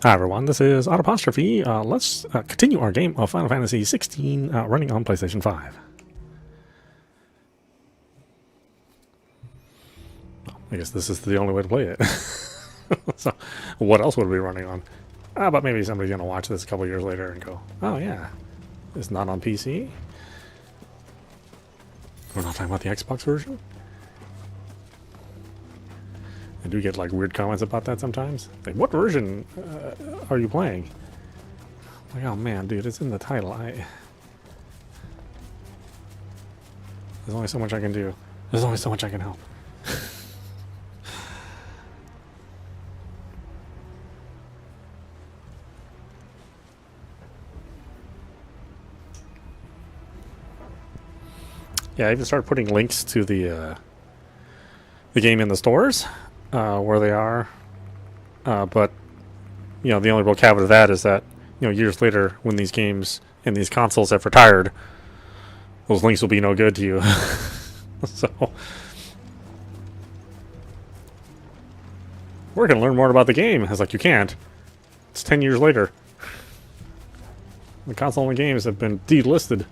Hi everyone, this is audap. Let's continue our game of Final Fantasy XVI running on PlayStation 5. I guess this is the only way to play it. So, what else would we be running on? But maybe somebody's going to watch this a couple years later and go, oh yeah, it's not on PC? We're not talking about the Xbox version? I do get like weird comments about that sometimes. Like, what version are you playing? Like, oh man, dude, it's in the title. There's only so much I can do. There's only so much I can help. Yeah, I even started putting links to the game in the stores where they are. But you know, the only real caveat of that is that years later, when these games and these consoles have retired, those links will be no good to you. So we're gonna learn more about the game. I was like, you can't. It's 10 years later. The console and the games have been delisted.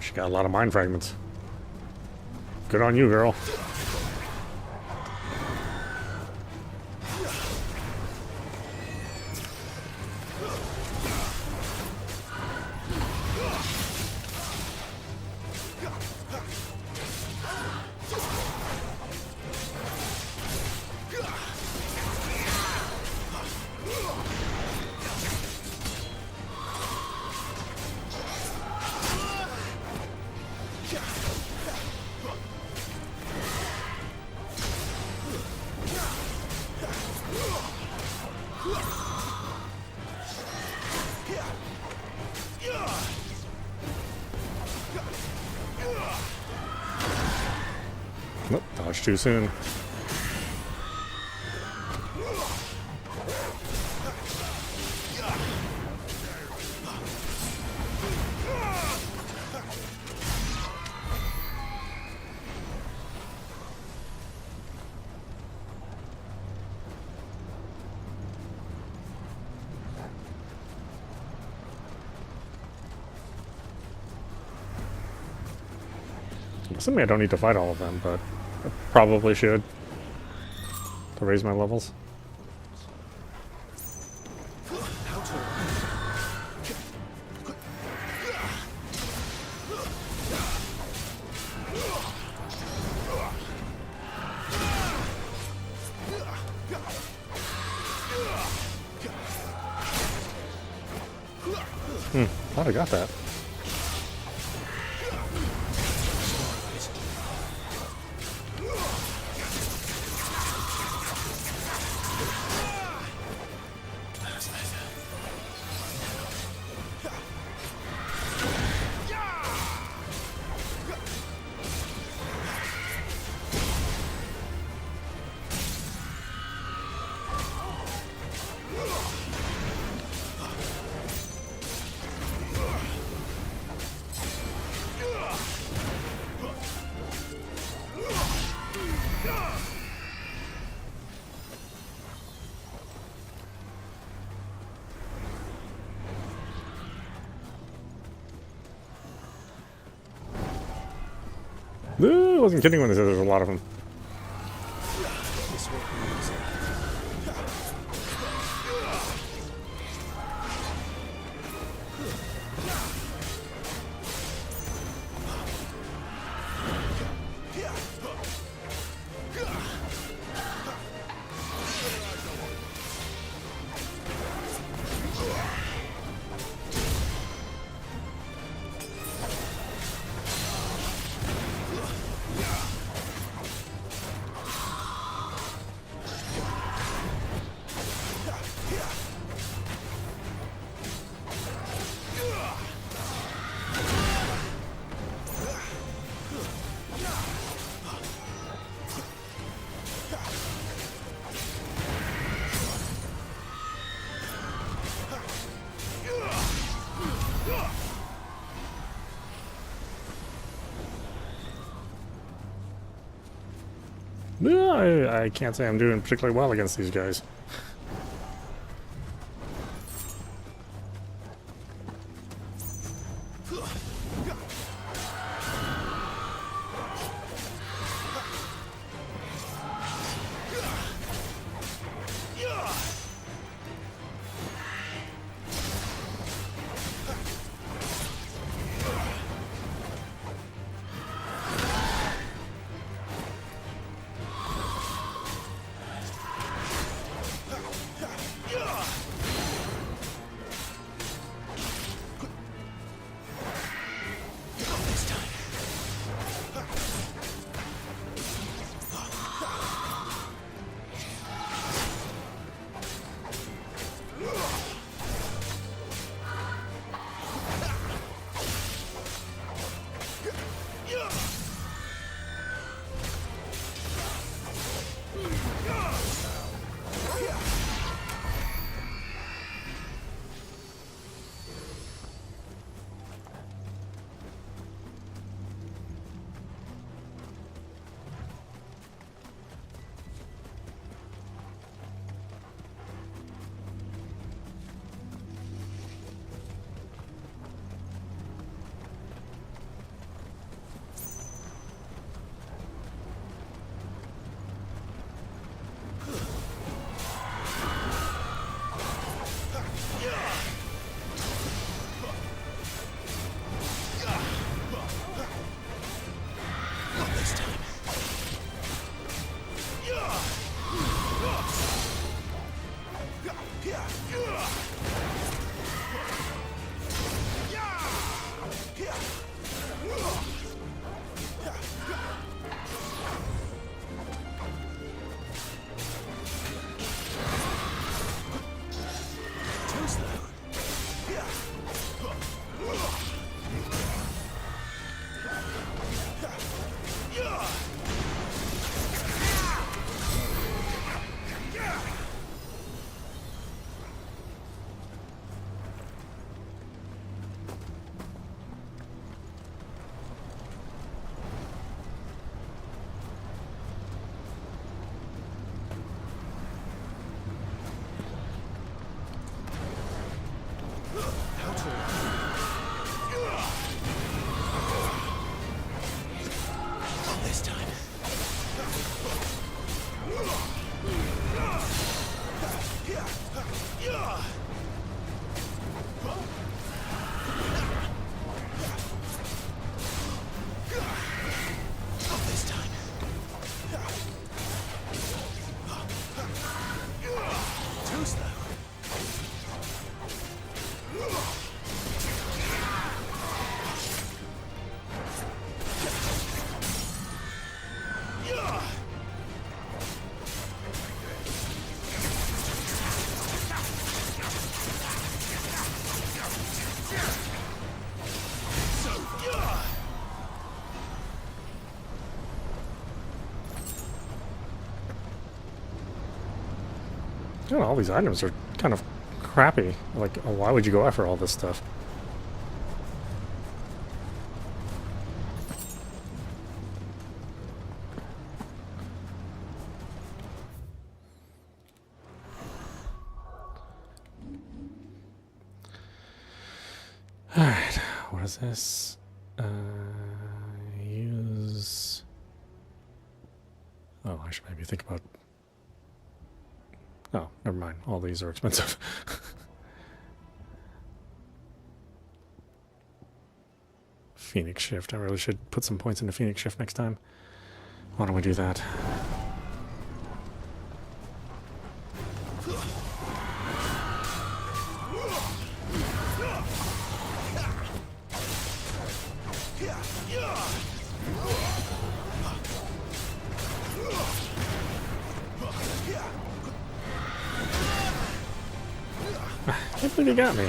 She got a lot of mind fragments. Good on you, girl. Nope, dodged too soon. Assuming I don't need to fight all of them, but I probably should to raise my levels. Thought I got that. I wasn't kidding when I said there's a lot of them. I can't say I'm doing particularly well against these guys. You know, all these items are kind of crappy. Like, why would you go after all this stuff? Alright, what is this? Use... Oh, I should maybe think about... Oh, never mind. All these are expensive. Phoenix Shift. I really should put some points into Phoenix Shift next time. Why don't we do that? I can't believe he got me.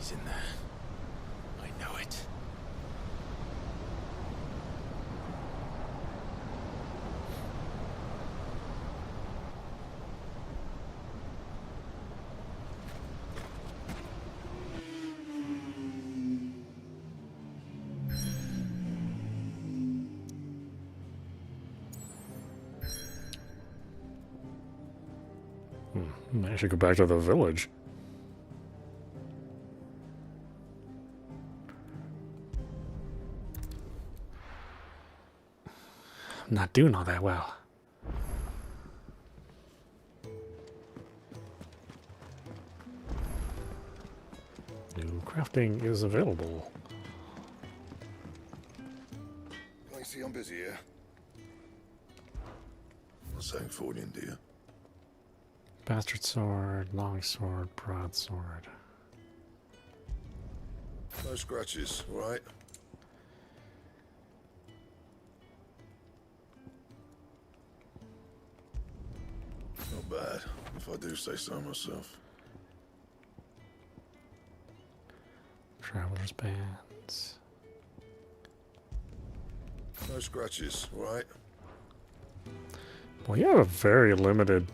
He's in there. I know it. I should go back to the village. I'm not doing all that well. New crafting is available. I see I'm busy here. What's saying for you, dear? Bastard sword, long sword, broadsword. No scratches, all right? Not bad, if I do say so myself. Traveler's bands. No scratches, all right? Well, you have a very limited,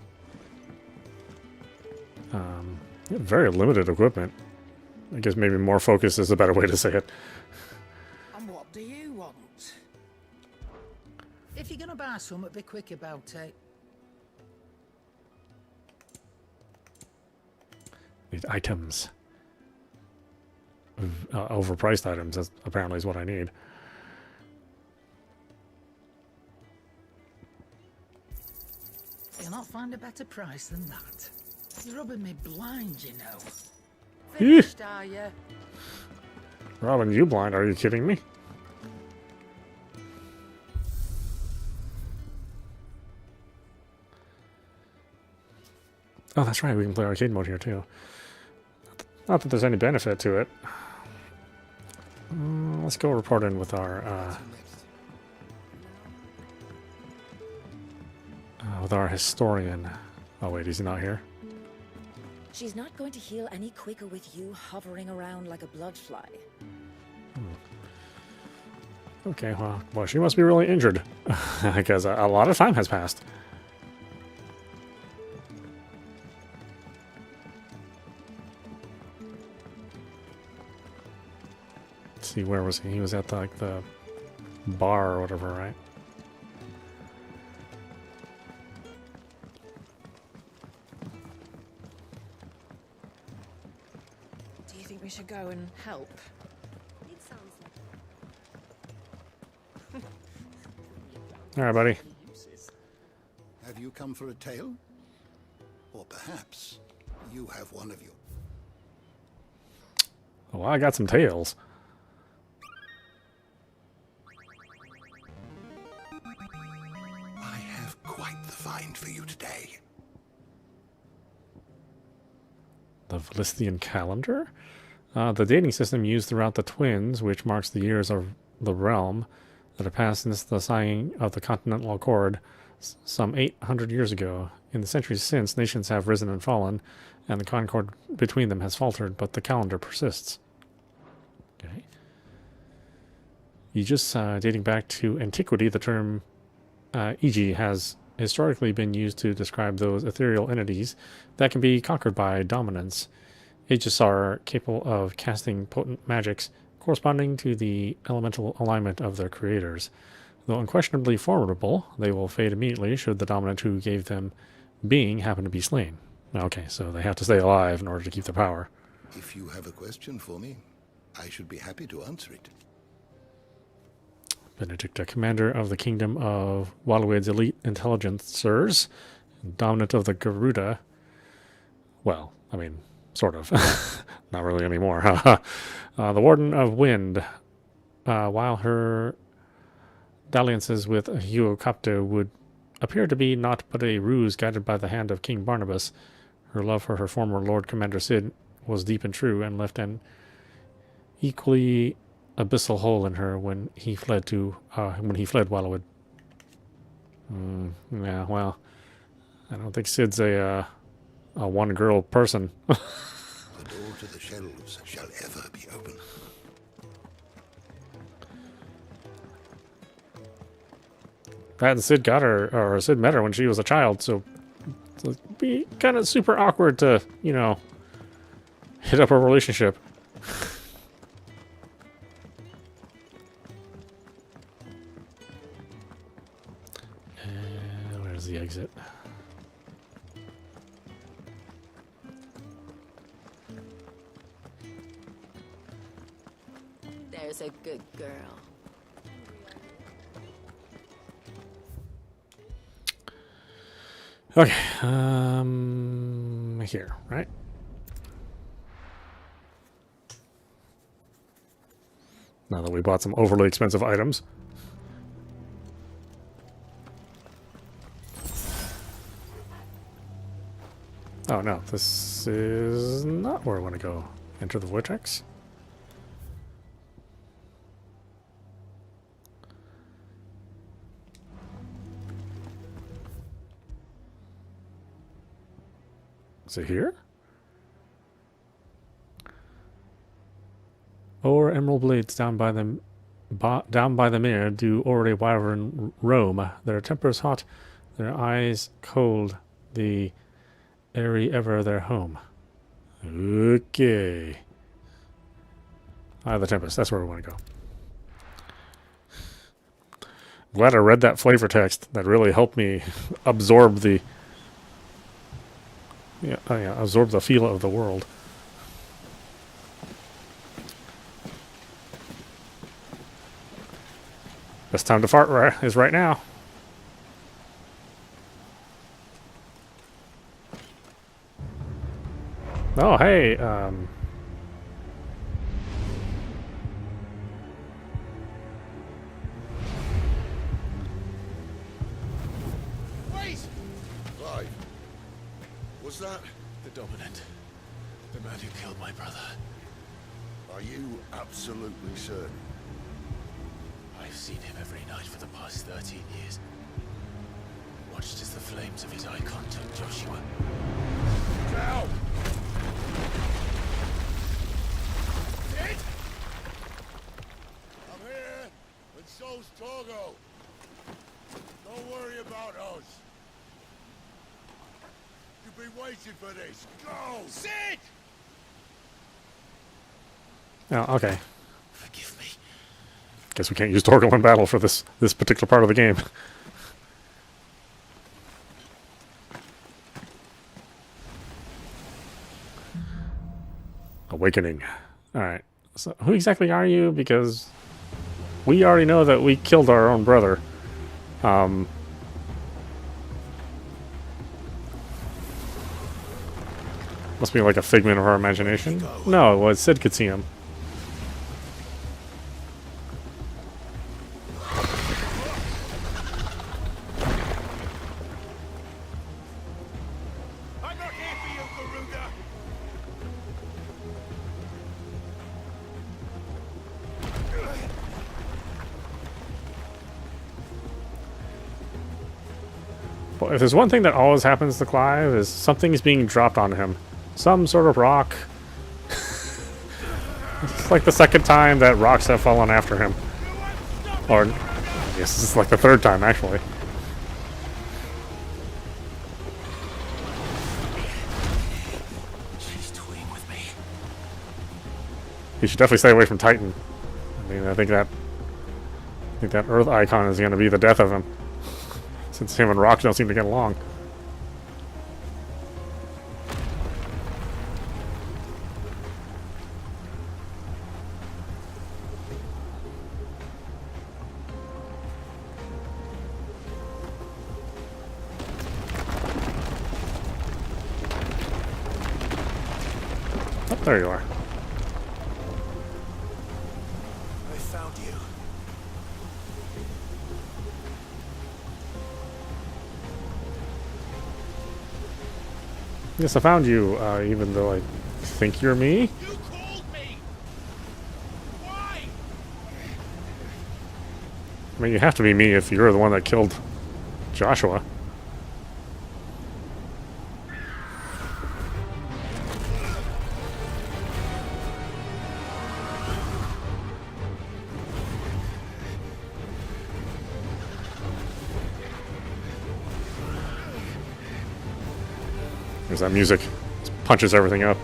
equipment. I guess maybe more focus is a better way to say it. And what do you want? If you're gonna buy something, be quick about it. Need items. Overpriced items, that's apparently is what I need. You'll not find a better price than that. You're rubbing me blind, you know. Eesh. Finished, are you? Robin, you blind? Are you kidding me? Oh, that's right. We can play arcade mode here, too. Not that there's any benefit to it. Let's go report in with our historian. Oh, wait, he's not here. She's not going to heal any quicker with you hovering around like a bloodfly. Okay, well, she must be really injured. Because a lot of time has passed. Let's see, where was he? He was at the bar or whatever, right? Do you think we should go and help? It sounds like... All right, buddy. Have you come for a tale? Or perhaps you have one of your... Well, I got some tails. I have quite the find for you today. The Valisthian calendar? The dating system used throughout the Twins, which marks the years of the realm that have passed since the signing of the Continental Accord some 800 years ago. In the centuries since, nations have risen and fallen, and the concord between them has faltered, but the calendar persists. Okay. Aegis, dating back to antiquity, the term Egi has historically been used to describe those ethereal entities that can be conquered by dominance. Aegis are capable of casting potent magics corresponding to the elemental alignment of their creators. Though unquestionably formidable, they will fade immediately should the dominant who gave them being happen to be slain. Okay, so they have to stay alive in order to keep their power. If you have a question for me, I should be happy to answer it. Benedicta, commander of the kingdom of Waluid's elite intelligencers, dominant of the Garuda. Well, I mean, sort of. Not really anymore. The warden of wind. While her dalliances with Huocapta would appear to be naught but a ruse guided by the hand of King Barnabas, her love for her former Lord Commander Sid was deep and true and left an equally abyssal hole in her when he fled Waluid. Yeah, well, I don't think Sid's a one-girl person. The door to the shelves shall ever be open. Pat and Sid got her, or Sid met her when she was a child, so it'd be kind of super awkward to, you know, hit up a relationship. And where's the exit? There's a good girl. Okay, here, right? Now that we bought some overly expensive items. Oh no, this is not where I want to go. Enter the vortex. Is it here? Or emerald blades down by the mere do already wyvern roam. Their tempers hot, their eyes cold, the airy ever their home. Okay. The Tempest, that's where we want to go. Glad I read that flavor text. That really helped me absorb the absorb the feel of the world. Best time to fart is right now. Oh, hey, Wait! Clive, was that... The Dominant. The man who killed my brother. Are you absolutely certain? I've seen him every night for the past 13 years. Watched as the flames of his Eikon took Joshua. Now! Dead? I'm here, and so's Togo. Don't worry about us. You've been waiting for this. Go! Sid! oh, okay. Forgive me. Guess we can't use Torgal in battle for this particular part of the game. Awakening. Alright. So who exactly are you? Because we already know that we killed our own brother. Must be like a figment of our imagination. No, well, Sid could see him. I'm not here for you, Garuda! Well, if there's one thing that always happens to Clive is something's being dropped on him. Some sort of rock. It's like the second time that rocks have fallen after him. Or, I guess this is like the third time, actually. She's toying with me. You should definitely stay away from Titan. I mean, I think that Earth icon is going to be the death of him. Since him and Rock don't seem to get along. Oh, there you are. I found you. Yes, I found you, even though I think you're me. You called me! Why? I mean, you have to be me if you're the one that killed Joshua. There's that music. Just punches everything up.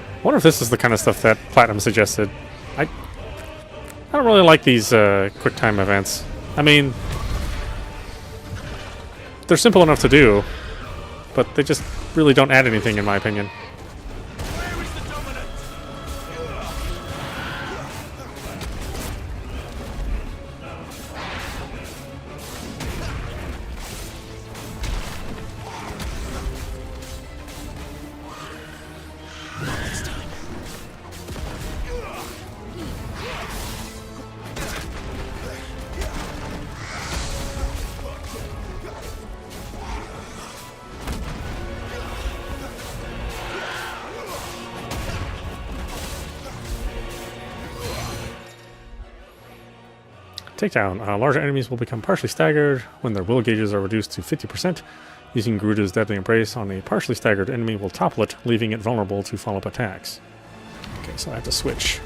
I wonder if this is the kind of stuff that Platinum suggested. I don't really like these quick time events. I mean, they're simple enough to do, but they just really don't add anything in my opinion. Takedown. Larger enemies will become partially staggered when their will gauges are reduced to 50%. Using Garuda's Deadly Embrace on a partially staggered enemy will topple it, leaving it vulnerable to follow-up attacks. Okay, so I have to switch.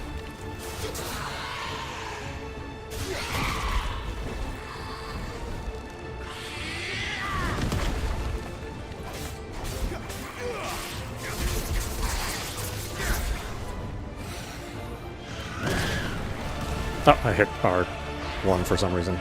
Oh, I hit R1 for some reason.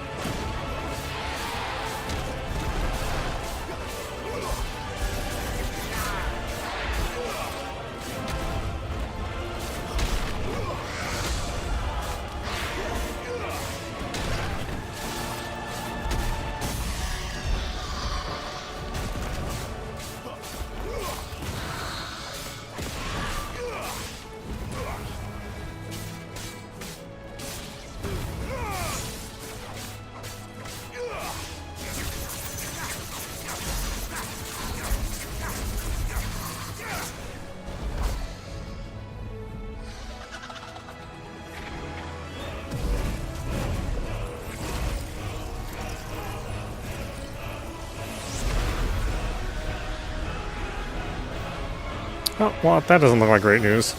Oh, well, that doesn't look like great news.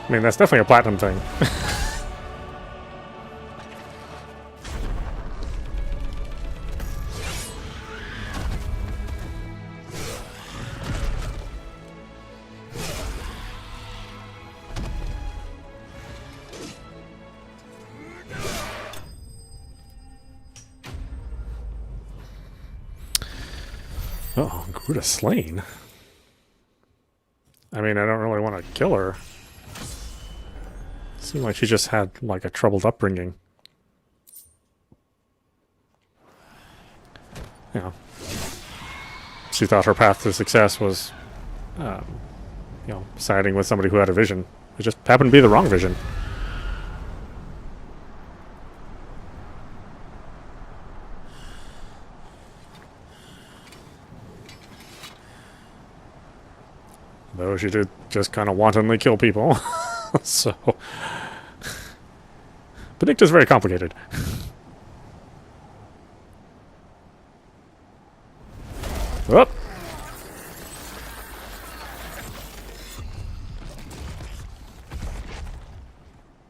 I mean, that's definitely a platinum thing. Oh, Gruta slain. I mean, I don't really want to kill her. Seemed like she just had like a troubled upbringing. You know, she thought her path to success was, you know, siding with somebody who had a vision. It just happened to be the wrong vision. Though she did just kind of wantonly kill people. So, Benedicta's very complicated. Whoop.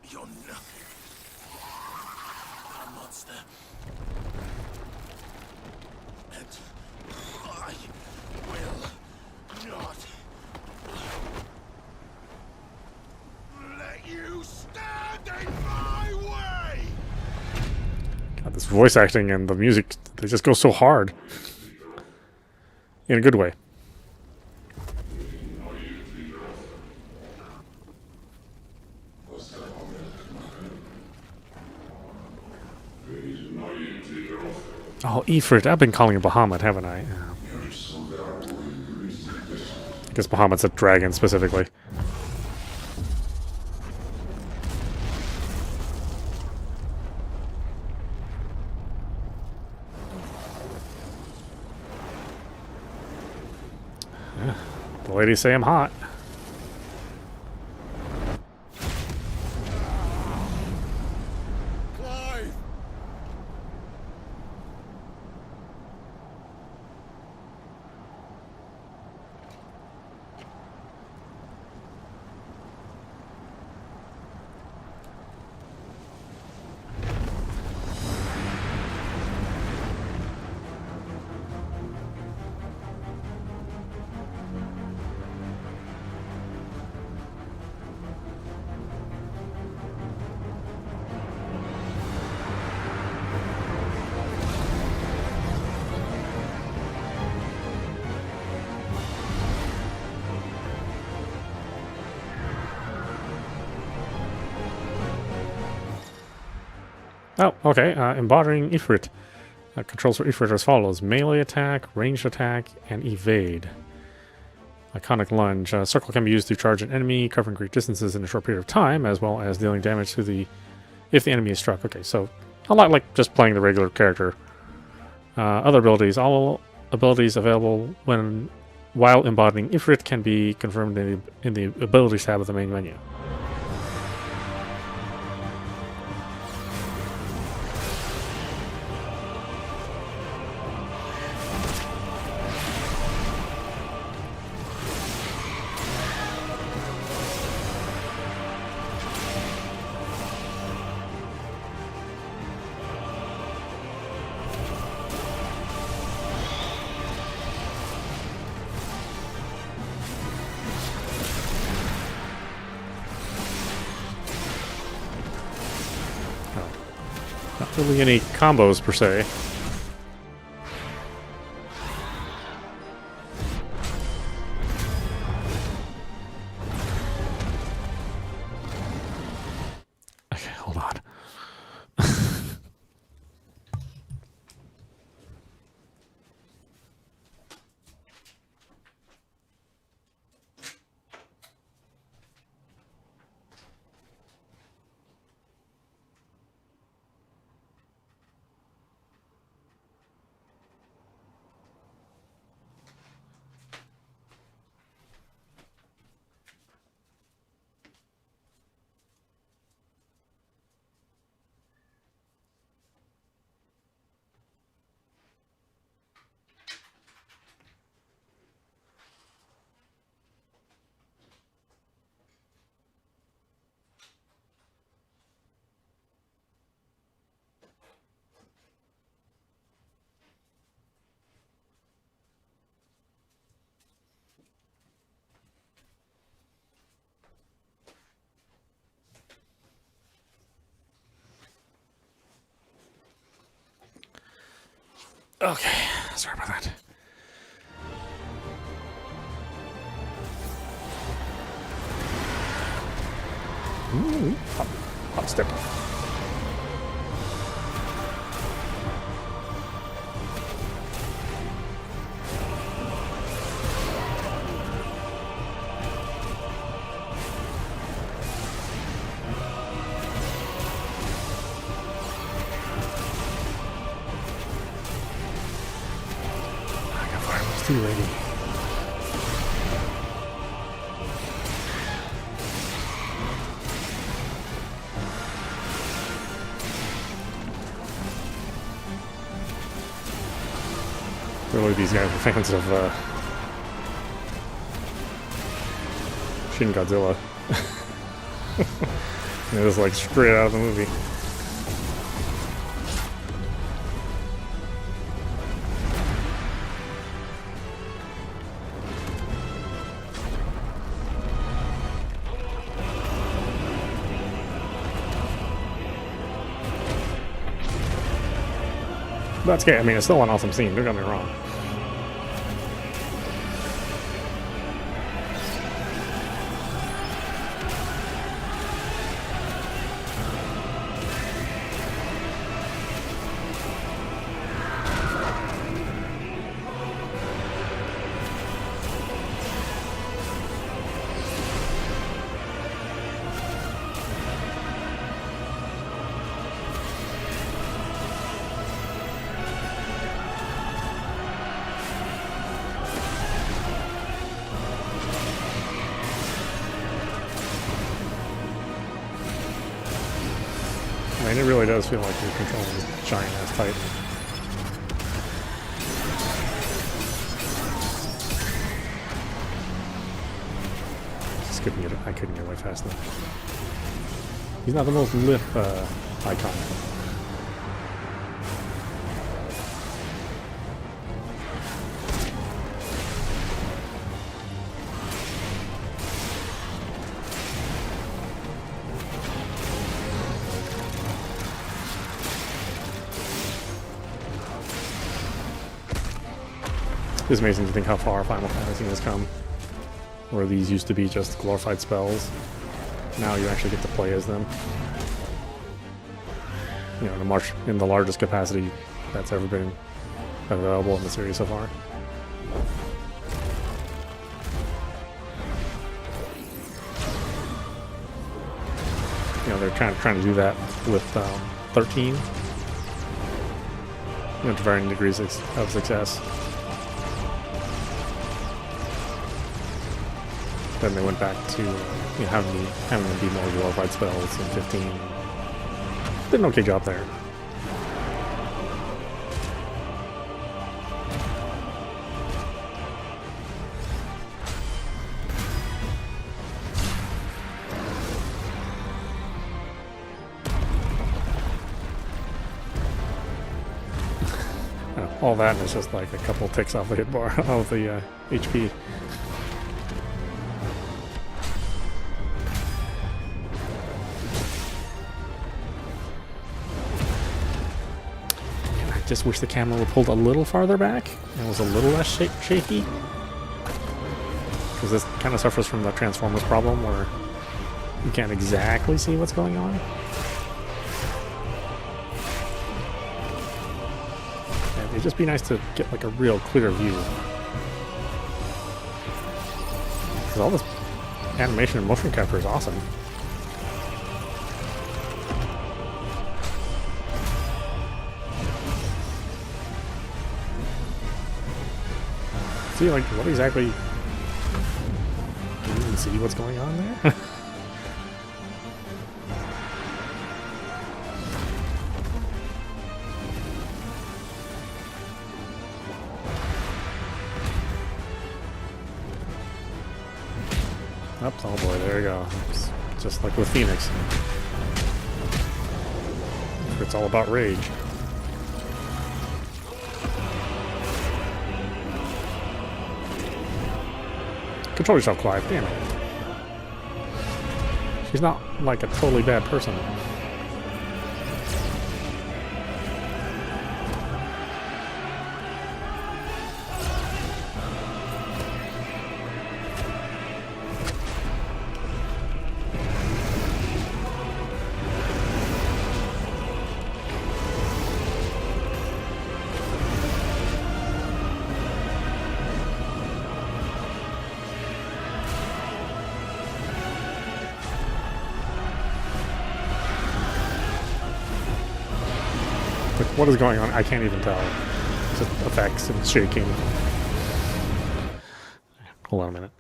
You're nothing but a monster. And I will not let you stand in my way! God, this voice acting and the music, they just go so hard. In a good way. Oh, Ifrit. I've been calling it Bahamut, haven't I? I guess Bahamut's a dragon specifically. Yeah, the ladies say I'm hot. Clive! Oh, okay. Embodying Ifrit. Controls for Ifrit are as follows: melee attack, ranged attack, and evade. Iconic lunge. Circle can be used to charge an enemy, covering great distances in a short period of time, as well as dealing damage to the if the enemy is struck. Okay, so a lot like just playing the regular character. Other abilities. All abilities available while embodying Ifrit can be confirmed in the abilities tab of the main menu. Not really any combos per se. Okay, hold on. Okay, sorry about that. Ooh, hop step. I got fireworks too ready. Really, these guys are fans of Shin Godzilla. It was like straight out of the movie. That's okay. I mean, it's still an awesome scene. Don't get me wrong. I mean, it really does feel like you're controlling this giant-ass Titan. I couldn't get away fast enough. He's not the most lit icon. It's amazing to think how far Final Fantasy has come. Where these used to be just glorified spells. Now you actually get to play as them. You know, in the largest capacity that's ever been available in the series so far. You know, they're trying to do that with 13. You know, to varying degrees of success. Then they went back to having them be more glorified spells in 15. Did an okay job there. All that is just like a couple ticks off the hit bar of the HP. Just wish the camera were pulled a little farther back and was a little less shaky. Because this kind of suffers from the Transformers problem where you can't exactly see what's going on. Yeah, it'd just be nice to get like a real clear view. Because all this animation and motion capture is awesome. See, like, what exactly? Can you even see what's going on there? Oops, oh boy, there you go. It's just like with Phoenix. It's all about rage. Control yourself, Clive. Damn it. She's not like a totally bad person. what is going on? I can't even tell. Just effects and shaking. Hold on a minute.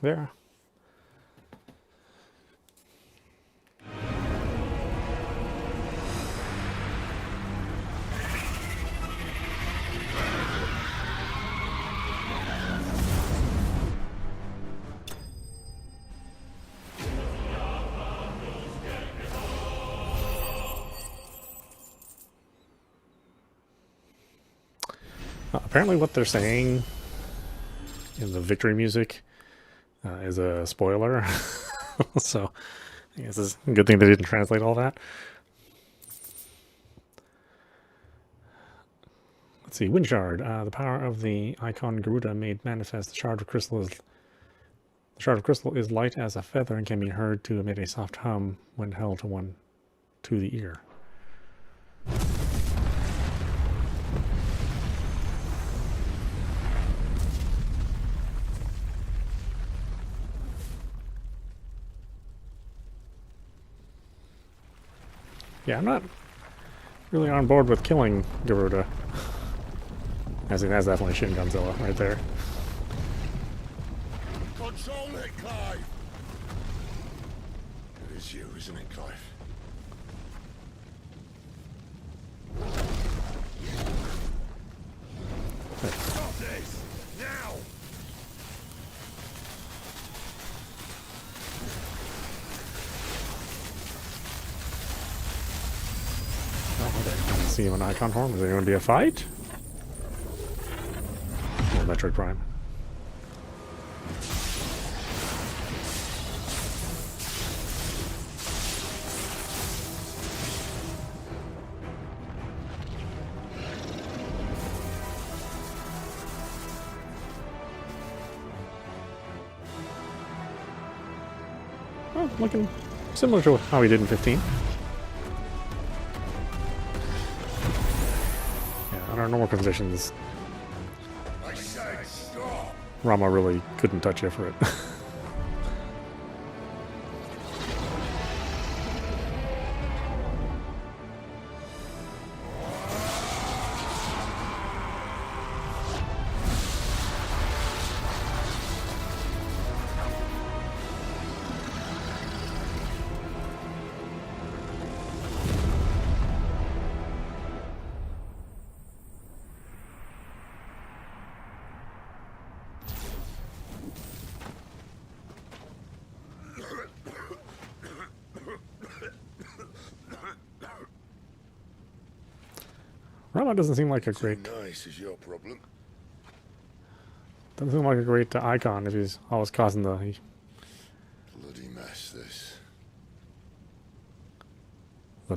There. Apparently what they're saying in the victory music is a spoiler. So I guess it's a good thing they didn't translate all that. Let's see, Wind Shard. The power of the icon Garuda made manifest. The shard of crystal is light as a feather and can be heard to emit a soft hum when held to the ear. Yeah, I'm not really on board with killing Garuda. I think that's definitely Shin Godzilla right there. Control it, Clive! It is you, isn't it, Clive? Stop this! Now! Oh, okay. I can see him in icon form. Is there going to be a fight? Oh, Metroid Prime. Oh, looking similar to how he did in 15. Yeah, on our normal conditions, I said stop! Rama really couldn't touch Ifrit. Rama doesn't seem like a great Nice is your problem. doesn't seem like a great icon if he's always causing the Bloody mess, this.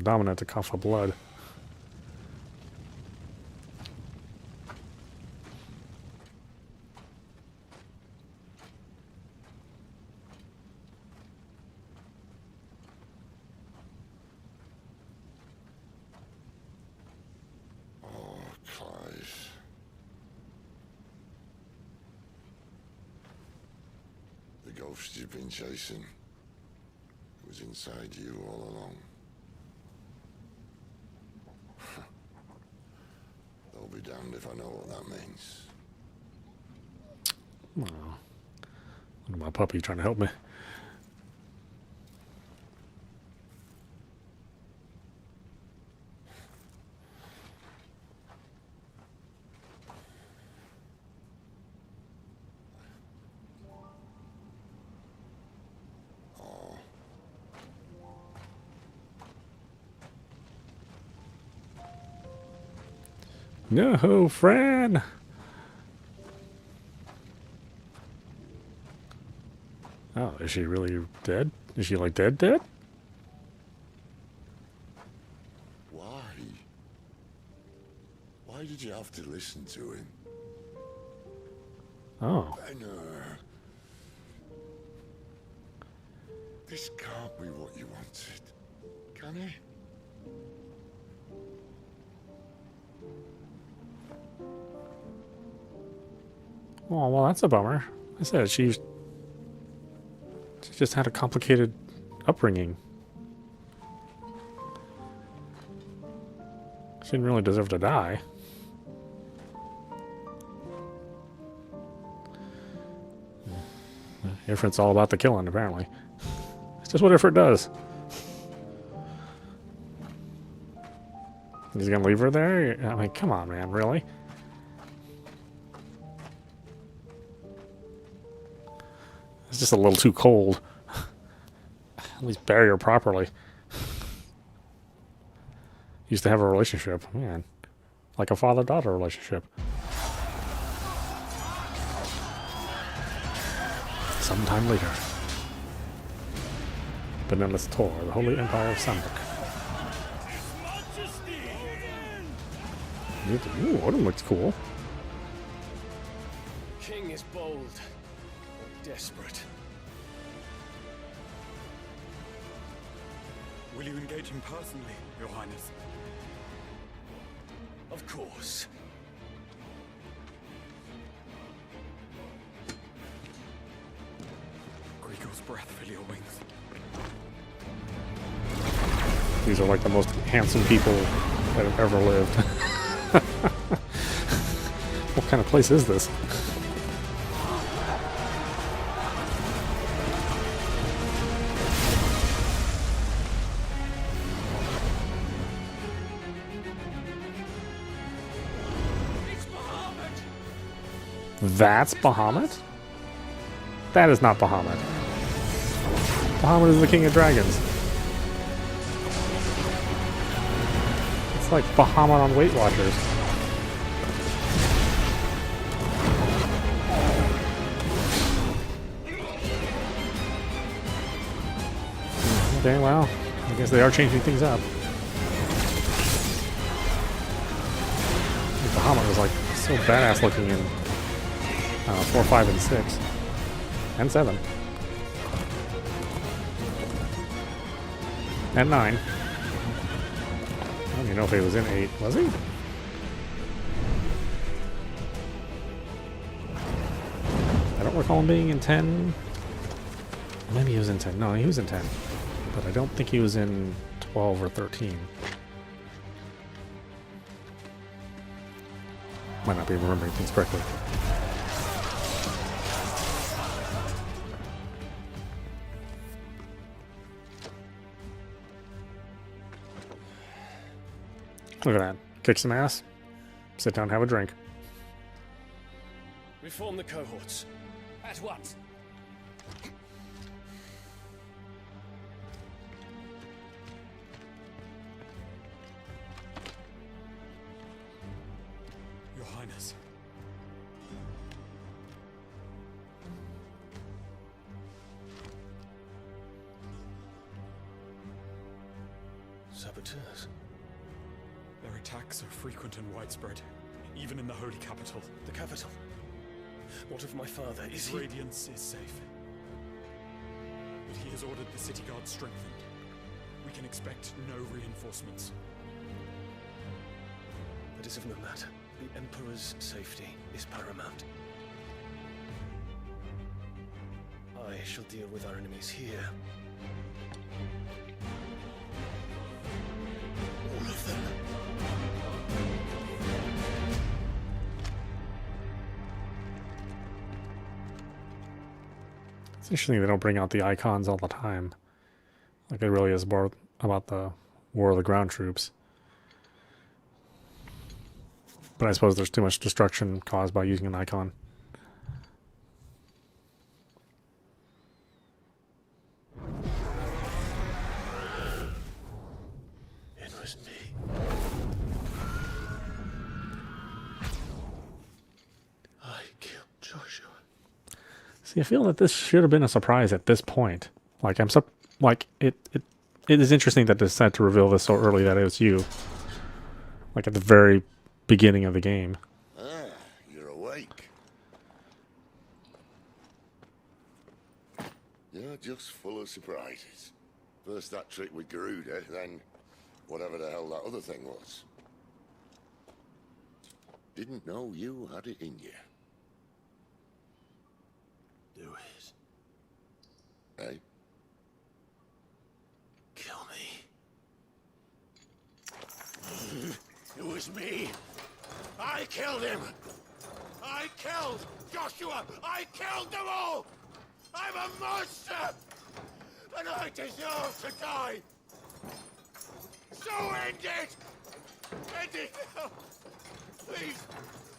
dominant to cough up blood. Oh, Clive. The ghost you've been chasing was inside you all along. I'll be damned if I know what that means. Oh, look at my puppy trying to help me. No, Fran. Oh, is she really dead? Is she like dead? Why? Why did you have to listen to him? Oh. Benner. This can't be what you wanted. Can it? Oh, well, that's a bummer. I said she just had a complicated upbringing. She didn't really deserve to die. Ifrit's all about the killing, apparently. It's just what Ifrit does. He's gonna leave her there? I mean, come on, man, really? It's just a little too cold. At least bury her properly. Used to have a relationship, man. Like a father-daughter relationship. Sometime later. Benellis Tor, the Holy Empire of Sandok. Ooh, Odin looks cool. King is bold, or desperate. Will you engage him personally, Your Highness? Of course. Griego's breath fill your wings. These are like the most handsome people that have ever lived. What kind of place is this? That's Bahamut? That is not Bahamut. Bahamut is the king of dragons. It's like Bahamut on Weight Watchers. Okay, well, I guess they are changing things up. Bahamut was like so badass looking in 4, 5, and 6. And 7. And 9. I don't even know if he was in 8. Was he? I don't recall him being in 10. Maybe he was in 10. No, he was in 10. But I don't think he was in 12 or 13. Might not be remembering things correctly. Look at that. Kick some ass. Sit down, have a drink. Reform the cohorts. At once. Your Highness. Saboteurs. Their attacks are frequent and widespread, even in the holy capital. The capital. What of my father? Is His he? radiance is safe. But he has ordered the city guard strengthened. We can expect no reinforcements. That is of no matter. The Emperor's safety is paramount. I shall deal with our enemies here. All of them. It's interesting they don't bring out the icons all the time. Like it really is more about the War of the Ground Troops. But I suppose there's too much destruction caused by using an icon. It was me. See, I feel that this should have been a surprise at this point. Like, it is interesting that they decided to reveal this so early that it was you. Like, at the very beginning of the game. Ah, you're awake. You're just full of surprises. First that trick with Garuda, then whatever the hell that other thing was. Didn't know you had it in you. Do it. Hey? Kill me. It was me. I killed him. I killed Joshua. I killed them all. I'm a monster. And I deserve to die. So end it. End it now. Please.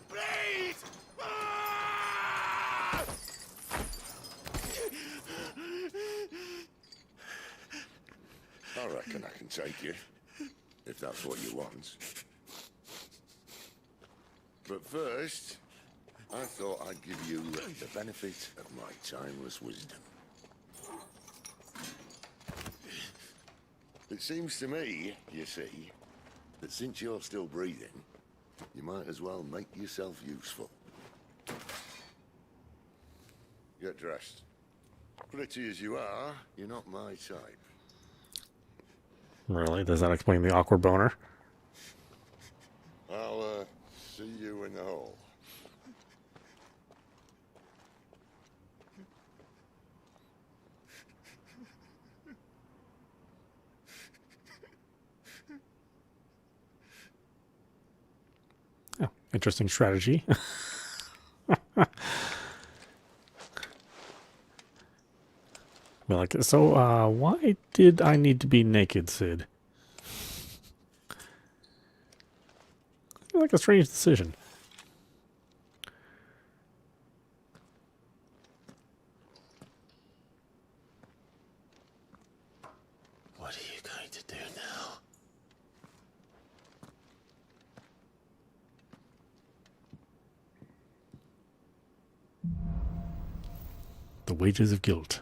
Please. Ah! I reckon I can take you, if that's what you want. But first, I thought I'd give you the benefit of my timeless wisdom. It seems to me, you see, that since you're still breathing, you might as well make yourself useful. Get dressed. Pretty as you are, you're not my type. Really? Does that explain the awkward boner? I'll, see you in the hall. Oh, interesting strategy. Be like, so, why did I need to be naked, Sid? I feel like a strange decision. What are you going to do now? The wages of guilt.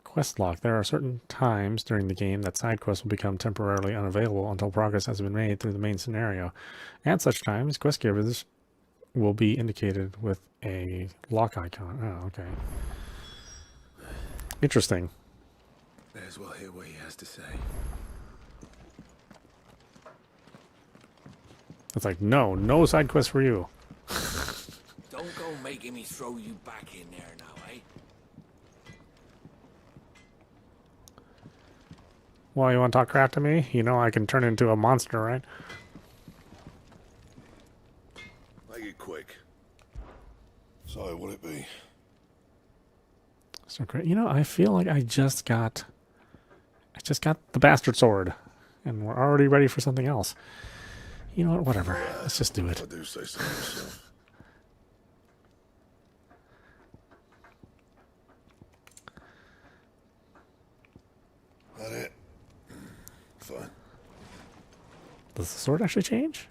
Quest log. There are certain times during the game that side quests will become temporarily unavailable until progress has been made through the main scenario. At such times, quest givers will be indicated with a lock icon. Oh, okay. Interesting. May as well hear what he has to say. It's like, no side quests for you. Don't go making me throw you back in there now, eh? Well, you want to talk crap to me? You know I can turn into a monster, right? Make it quick. So, will it be? So great. You know, I feel like I just got the bastard sword, and we're already ready for something else. You know what? Whatever. Let's just do it. I do say so myself. That it? Fine. Does the sword actually change?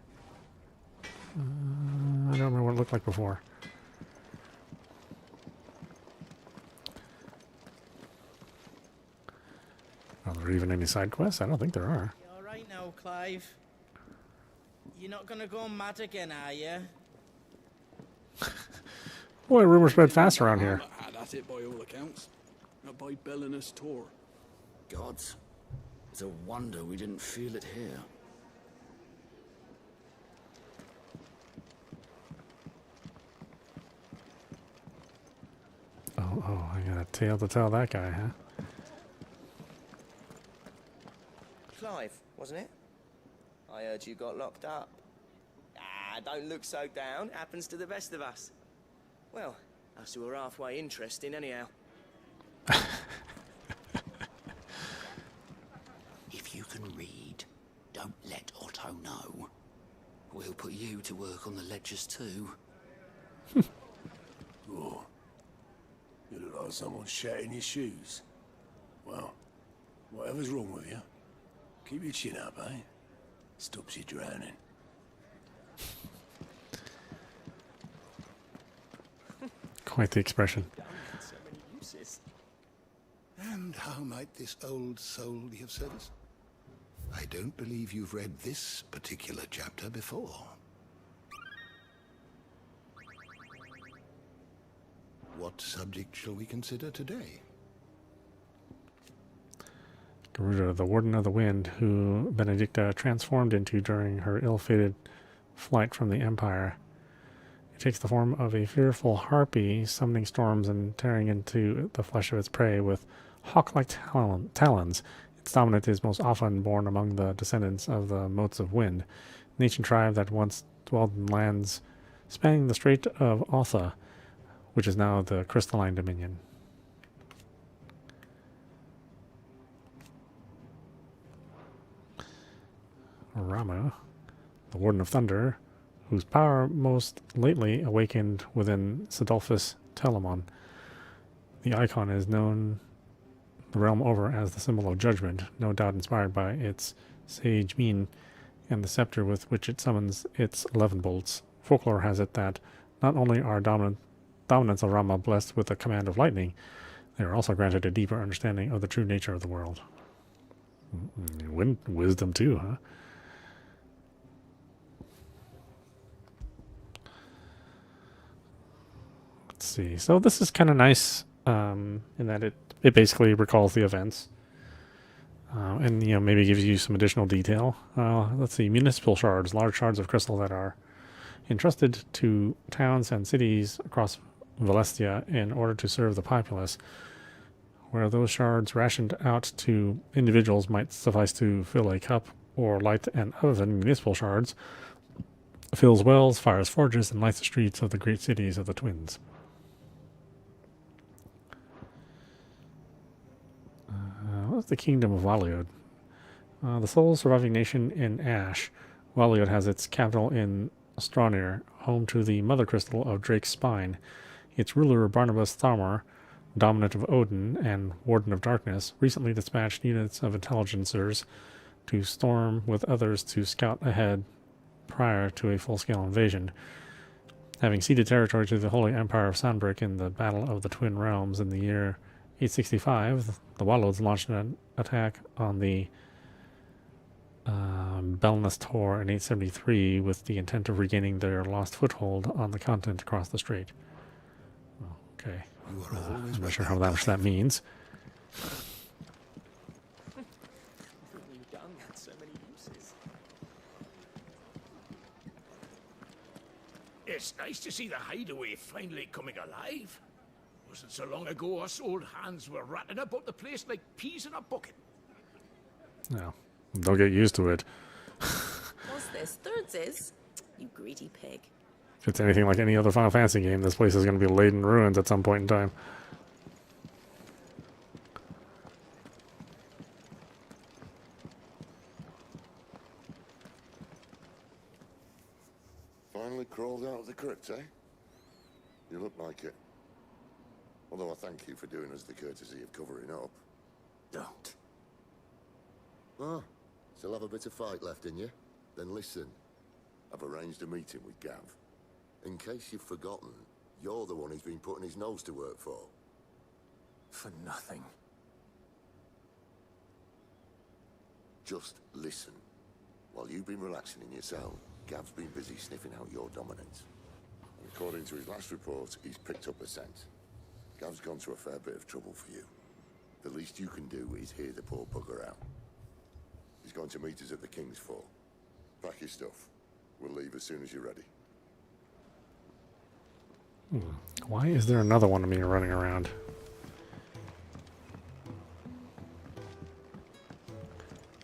I don't remember what it looked like before. Are there even any side quests? I don't think there are. You alright now, Clive? You're not gonna go mad again, are you? Boy, rumors spread fast around here. Had at it by all accounts. Not by Belinus Tor. Gods. It's a wonder we didn't feel it here. Oh, I got a tale to tell that guy, huh? Clive, wasn't it? I heard you got locked up. Ah, don't look so down. Happens to the best of us. Well, us who are halfway interesting anyhow. If you can read, don't let Otto know. We'll put you to work on the ledgers too. Oh. You look like someone shat in your shoes. Well, whatever's wrong with you, keep your chin up, eh? Stops you drowning. Quite the expression. So many uses. And how might this old soul be of service? I don't believe you've read this particular chapter before. What subject shall we consider today? Garuda, the Warden of the Wind, who Benedicta transformed into during her ill-fated flight from the Empire. It takes the form of a fearful harpy, summoning storms and tearing into the flesh of its prey with hawk-like talons. Its dominant is most often born among the descendants of the Motes of Wind, an ancient tribe that once dwelled in lands spanning the Strait of Otha, which is now the Crystalline Dominion. Rama, the Warden of Thunder, whose power most lately awakened within Sidolphus Telamon. The Eikon is known the realm over as the symbol of judgment, no doubt inspired by its sage mien and the scepter with which it summons its 11 bolts. Folklore has it that not only are dominants of Rama blessed with the command of lightning, they are also granted a deeper understanding of the true nature of the world. Wisdom too, huh? Let's see. So this is kind of nice in that it basically recalls the events. And, maybe gives you some additional detail. Let's see. Municipal shards, large shards of crystal that are entrusted to towns and cities across Valestia in order to serve the populace. Where those shards rationed out to individuals might suffice to fill a cup or light an oven, municipal shards fills wells, fires forges, and lights the streets of the great cities of the Twins. What's the Kingdom of Waliod? The sole surviving nation in Ash, Waliod has its capital in Stronir, home to the mother crystal of Drake's Spine. Its ruler, Barnabas Thamar, dominant of Odin and Warden of Darkness, recently dispatched units of intelligencers to storm with others to scout ahead prior to a full-scale invasion. Having ceded territory to the Holy Empire of Sandbrick in the Battle of the Twin Realms in the year 865, the Wallows launched an attack on the Belnus Tor in 873 with the intent of regaining their lost foothold on the continent across the strait. Okay. I'm not sure how much that means. It's nice to see the hideaway finally coming alive. Wasn't so long ago us old hands were ratting about the place like peas in a bucket. No, they'll get used to it. What's this? Thirds is? You greedy pig. If it's anything like any other Final Fantasy game, this place is going to be laid in ruins at some point in time. Finally crawled out of the crypt, eh? You look like it. Although I thank you for doing us the courtesy of covering up. Don't. Ah, still have a bit of fight left in you? Then listen. I've arranged a meeting with Gav. In case you've forgotten, you're the one he's been putting his nose to work for. For nothing. Just listen. While you've been relaxing in your cell, Gav's been busy sniffing out your dominance. And according to his last report, he's picked up a scent. Gav's gone to a fair bit of trouble for you. The least you can do is hear the poor bugger out. He's going to meet us at the King's Fall. Pack your stuff. We'll leave as soon as you're ready. Why is there another one of me running around?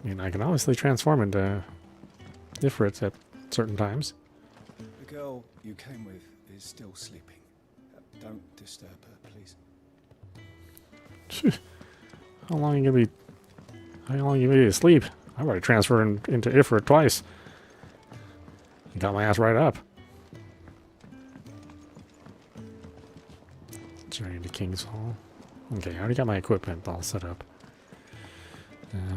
I mean, I can obviously transform into Ifrits at certain times. The girl you came with is still sleeping. Don't disturb her, please. How long are you gonna be? How long are you gonna be asleep? I've already transferred into Ifrit twice. You got my ass right up. Journey to King's Hall. Okay, I already got my equipment all set up.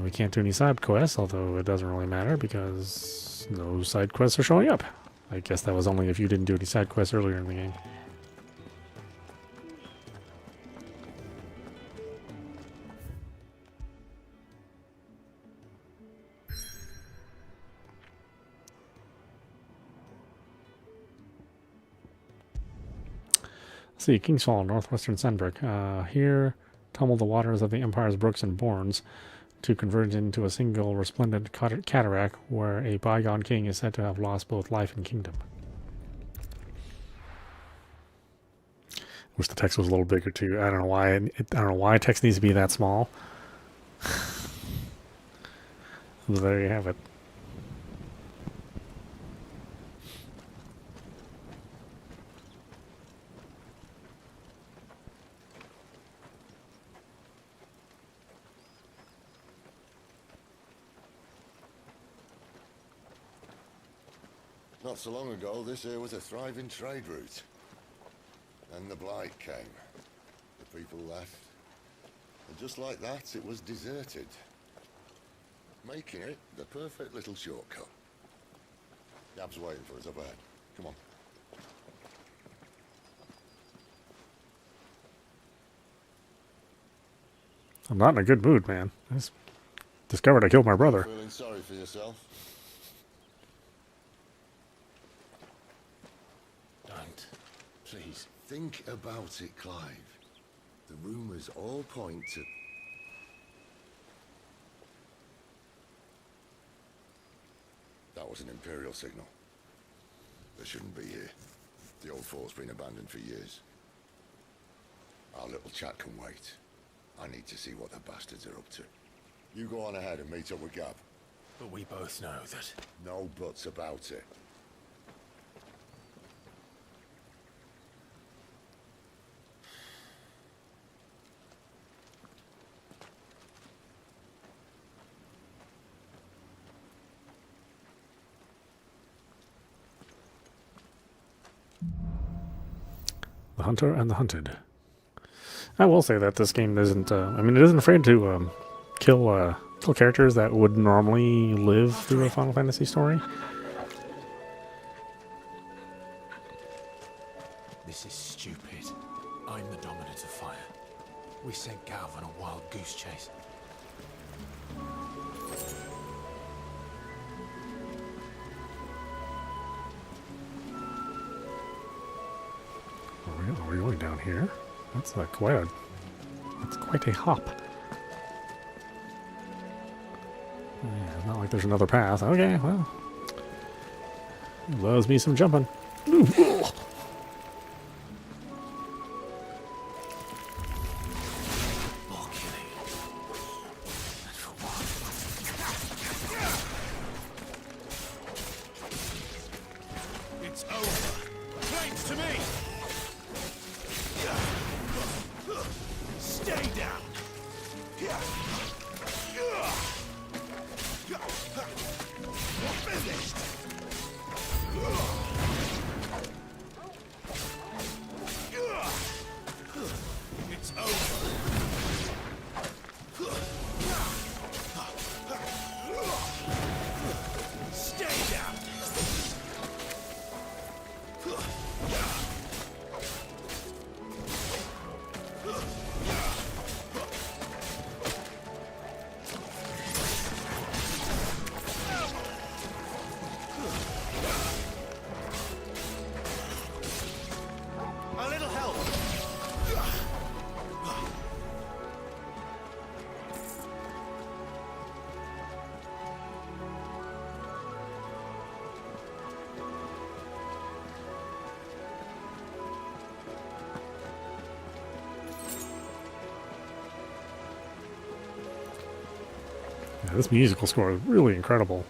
We can't do any side quests, although it doesn't really matter because no side quests are showing up. I guess that was only if you didn't do any side quests earlier in the game. Let's see, King's Fall, northwestern Sandbrook. Here tumble the waters of the Empire's brooks and bournes to converge into a single resplendent cataract where a bygone king is said to have lost both life and kingdom. Wish the text was a little bigger too. I don't know why. I don't know why text needs to be that small. There you have it. Not so long ago, this here was a thriving trade route. Then the blight came. The people left. And just like that, it was deserted. Making it the perfect little shortcut. Gab's waiting for us up ahead. Come on. I'm not in a good mood, man. I just discovered I killed my brother. Feeling sorry for yourself? Don't. Please. Think about it, Clive. The rumors all point to... That was an Imperial signal. They shouldn't be here. The old fort's been abandoned for years. Our little chat can wait. I need to see what the bastards are up to. You go on ahead and meet up with Gab. But we both know that... No buts about it. The Hunter and the Hunted. I will say that this game isn't. I mean, it isn't afraid to kill characters that would normally live through a Final Fantasy story. This is stupid. I'm the dominant of fire. We sent Gav on a wild goose chase. Are we going down here? That's quite a hop. Yeah, it's not like there's another path. Okay, well, loves me some jumping. It's over. Flames to me. Stay down. You're finished. It's over. Stay down. A little help. Yeah, this musical score is really incredible.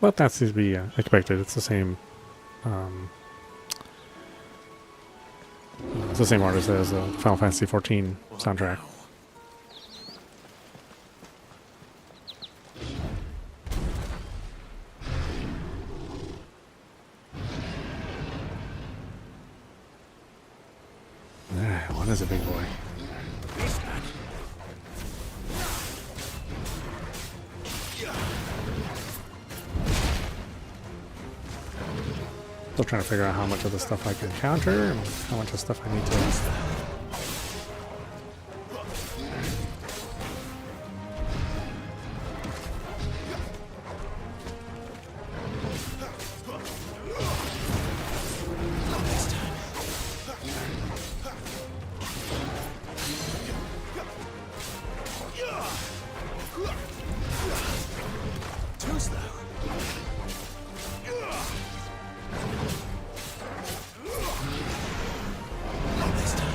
But that's to be expected. It's the same. It's the same artist as the Final Fantasy XIV soundtrack. What is a big boy? Still trying to figure out how much of the stuff I can counter and how much of stuff I need to... close, though. Not this time.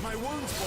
My wounds, boy.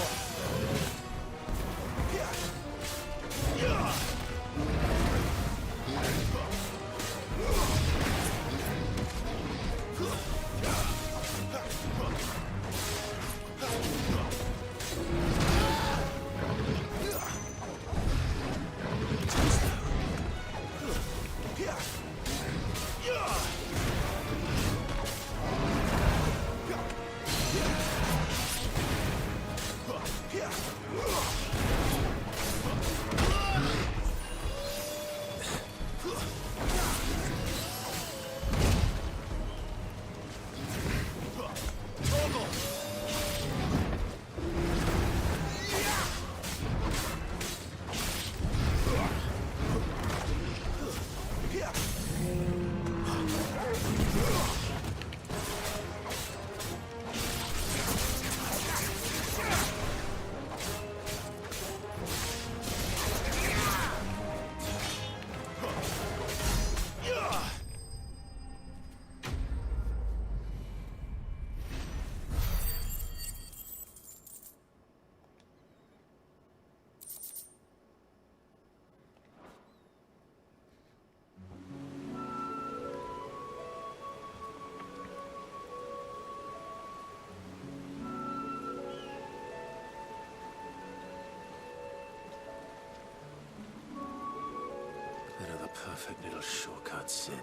Bit of the perfect little shortcut, Sid.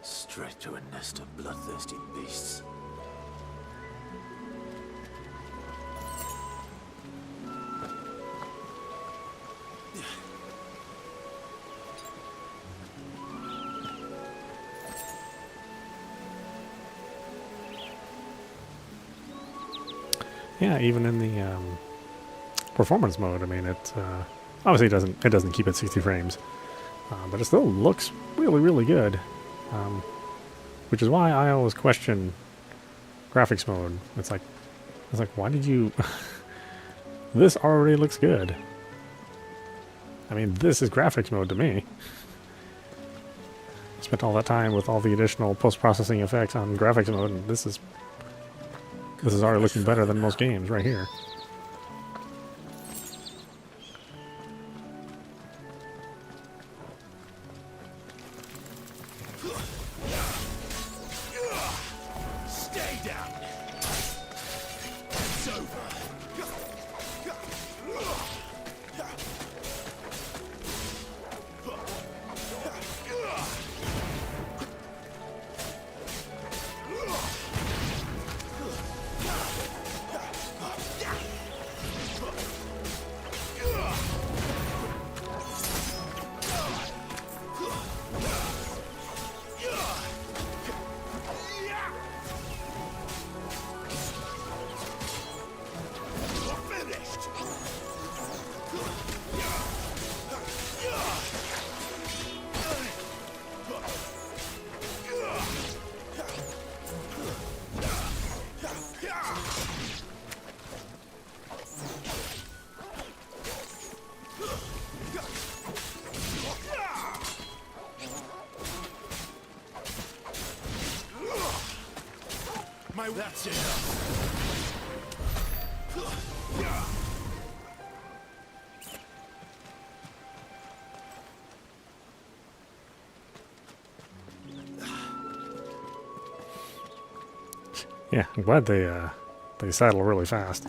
Straight to a nest of bloodthirsty beasts. Yeah, even in the performance mode, I mean, it obviously it doesn't keep at 60 frames, but it still looks really, really good. Which is why I always question graphics mode. It's like, why did you? This already looks good. I mean, this is graphics mode to me. Spent all that time with all the additional post-processing effects on graphics mode, and this is already looking better than most games right here. Stay down. It's over. That's it. Yeah, I'm glad they saddle really fast.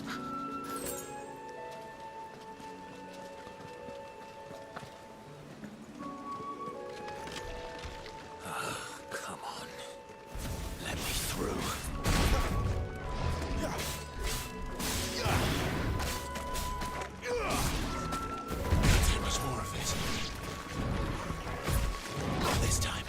Come on. Let me through. Too much more of it. Not this time.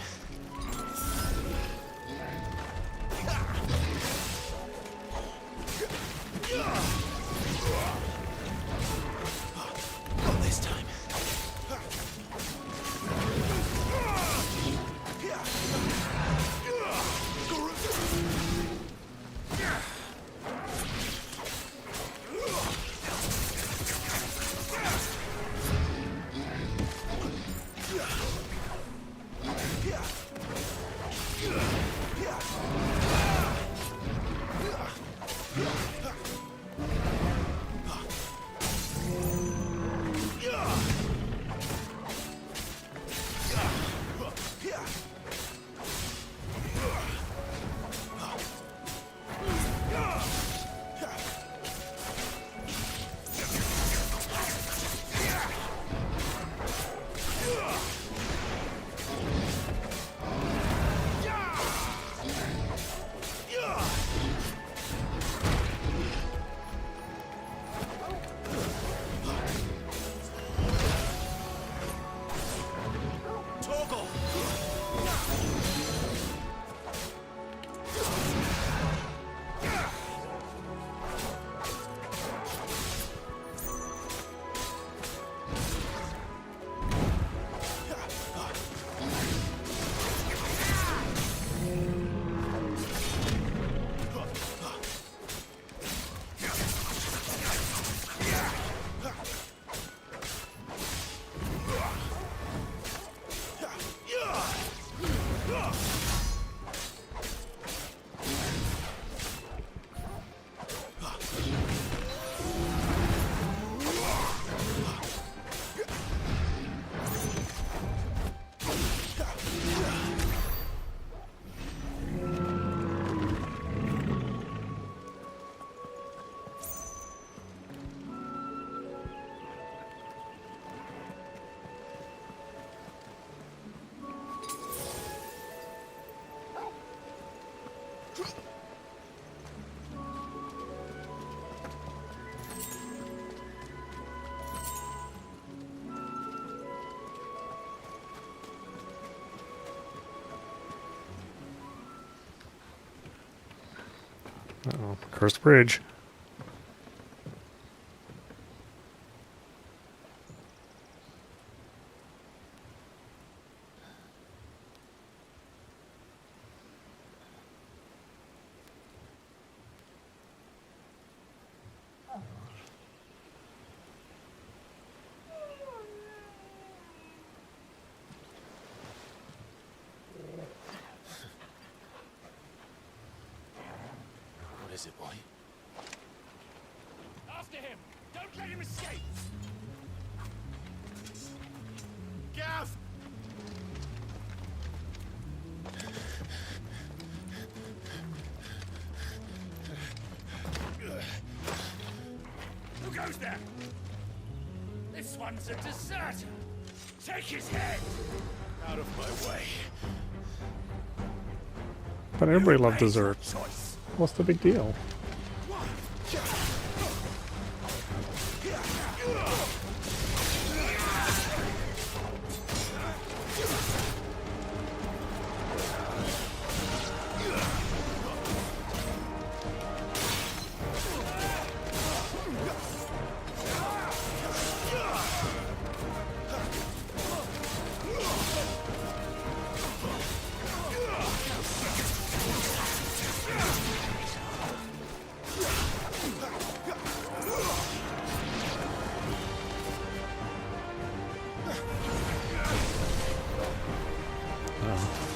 Uh-oh, cursed bridge. What is it, boy? After him! Don't let him escape! Gav! Who goes there? This one's a deserter! Take his head! Out of my way. But everybody loved dessert. What's the big deal?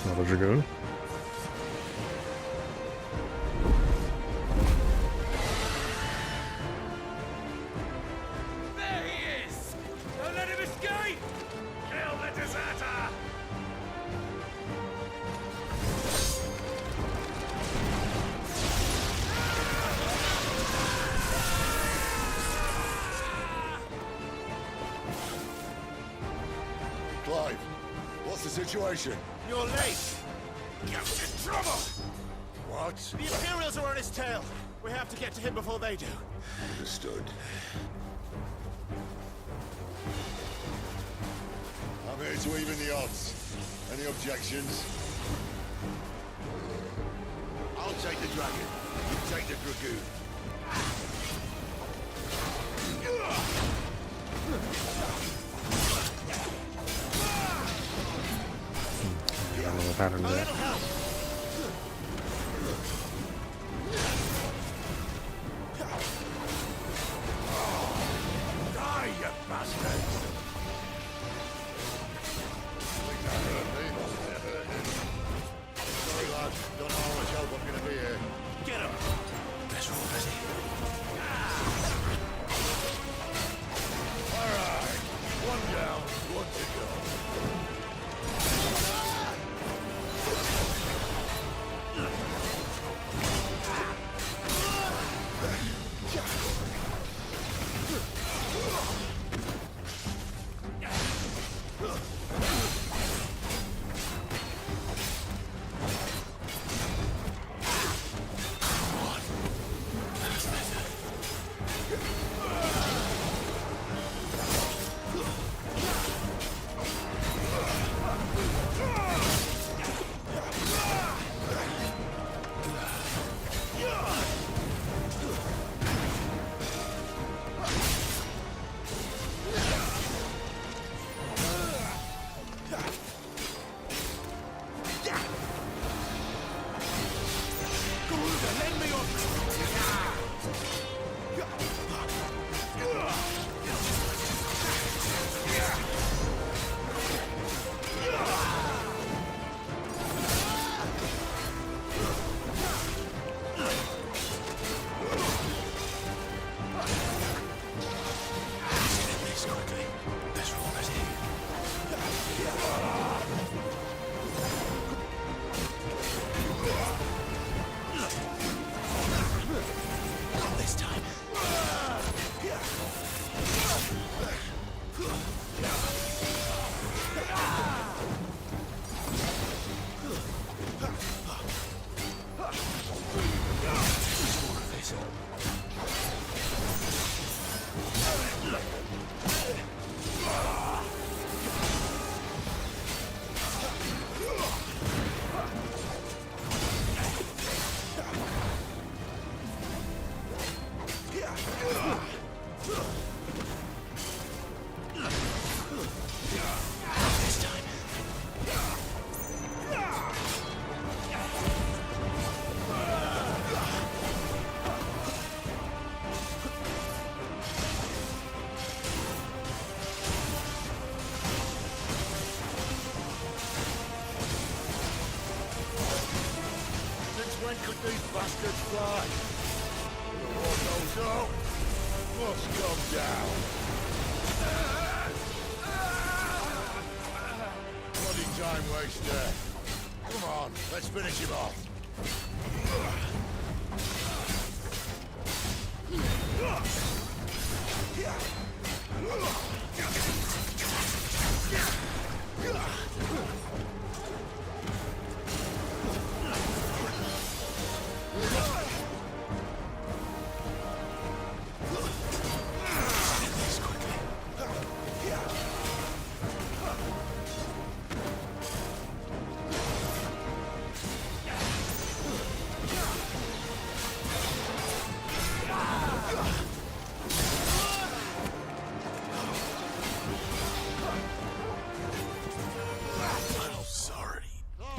Another dragoon. There he is! Don't let him escape! Kill the deserter! Clive, what's the situation? You're late! Gav's in trouble! What? The Imperials are on his tail! We have to get to him before they do. Understood. I'm here to even the odds. Any objections? I'll take the dragon. You take the dragoon. I don't know the pattern of that. Die, you bastards! Sorry, lad. Don't know how much help I'm gonna be here. Get him! Better already. All right. One down, one to go. these bastards fly? The war goes up, must come down. Bloody time waster. Come on, let's finish him off.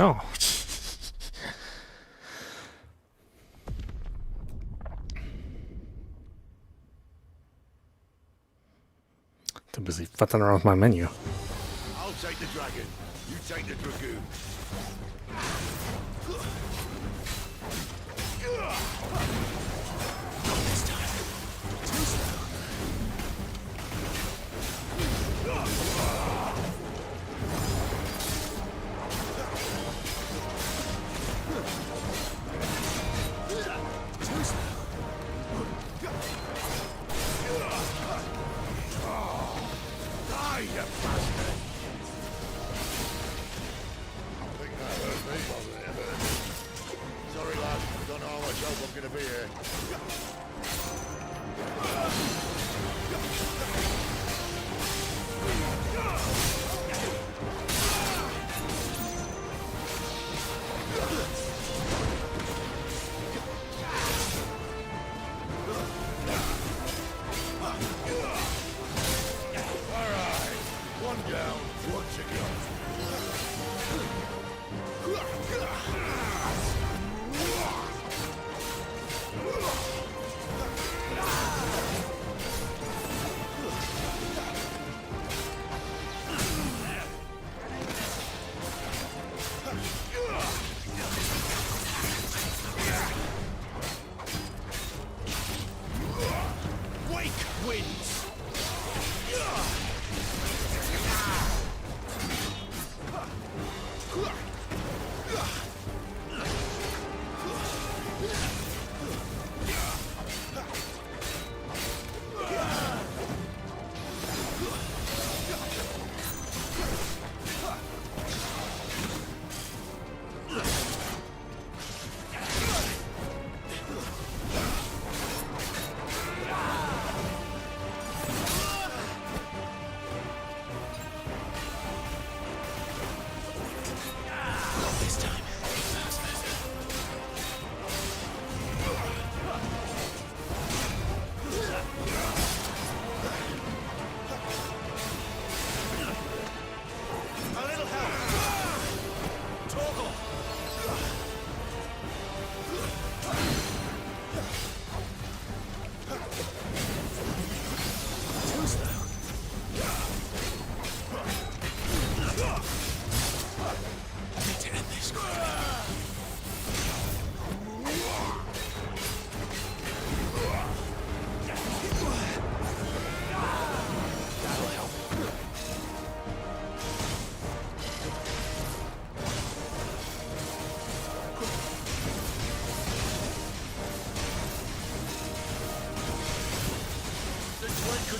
Oh. Too busy fucking around with my menu. I'll take the dragon. You take the dragoon. This time. Too slow.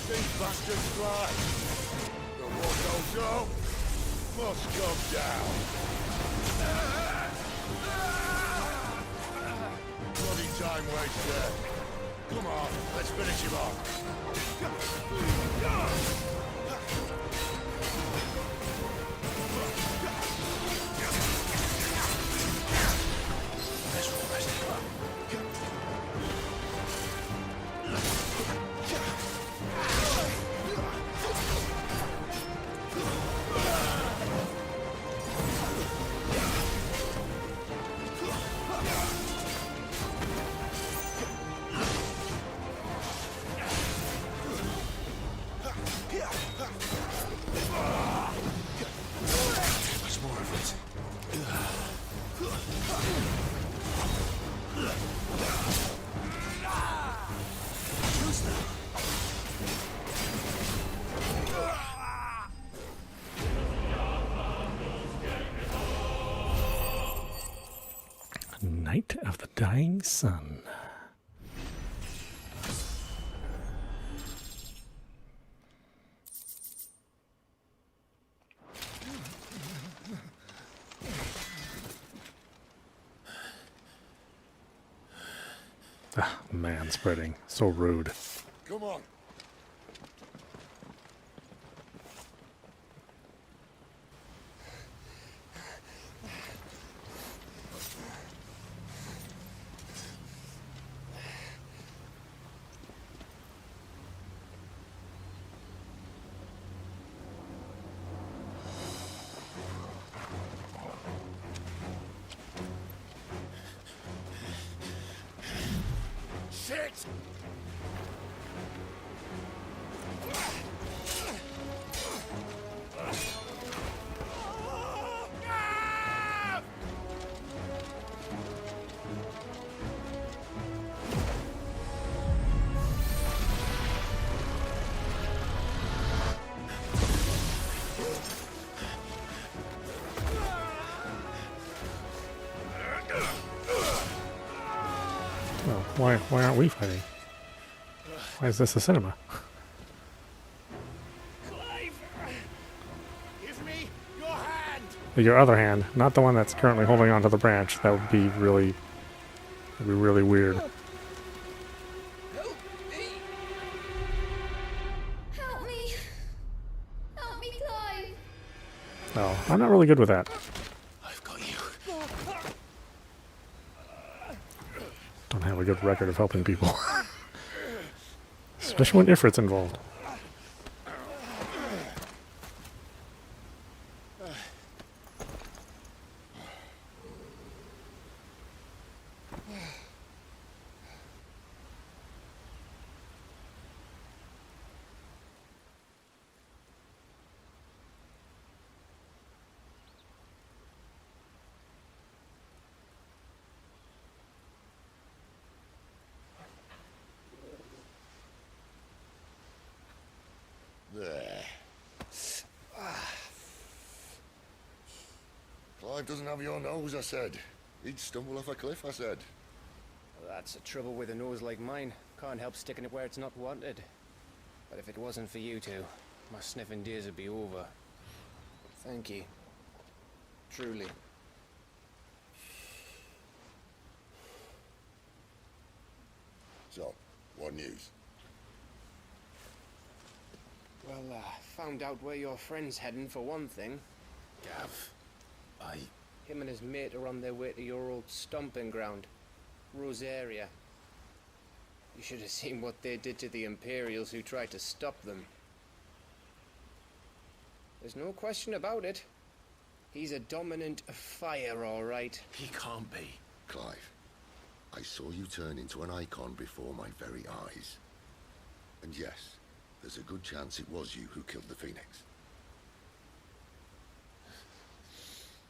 These bastards fly. The war goes up, must come down. Bloody time waster. Come on, let's finish him off. Night of the Dying Sun. Ah, man spreading. So rude. Come on. Shit! Well, why aren't we fighting? Why is this a cinema? Clive! Give me your hand! Your other hand, not the one that's currently holding onto the branch. That would be really weird. Help me! Help me! Help me, Clive! Oh, I'm not really good with that. I've got you. Don't have a good record of helping people. Especially when Ifrit's involved. There. Clive doesn't have your nose, I said. He'd stumble off a cliff, I said. Well, that's the trouble with a nose like mine. Can't help sticking it where it's not wanted. But if it wasn't for you two, my sniffing days would be over. Thank you. Truly. So, what news? Well, found out where your friend's heading for one thing. Gav, Him and his mate are on their way to your old stomping ground, Rosaria. You should have seen what they did to the Imperials who tried to stop them. There's no question about it. He's a dominant fire, all right. He can't be. Clive, I saw you turn into an Eikon before my very eyes. And yes, there's a good chance it was you who killed the Phoenix.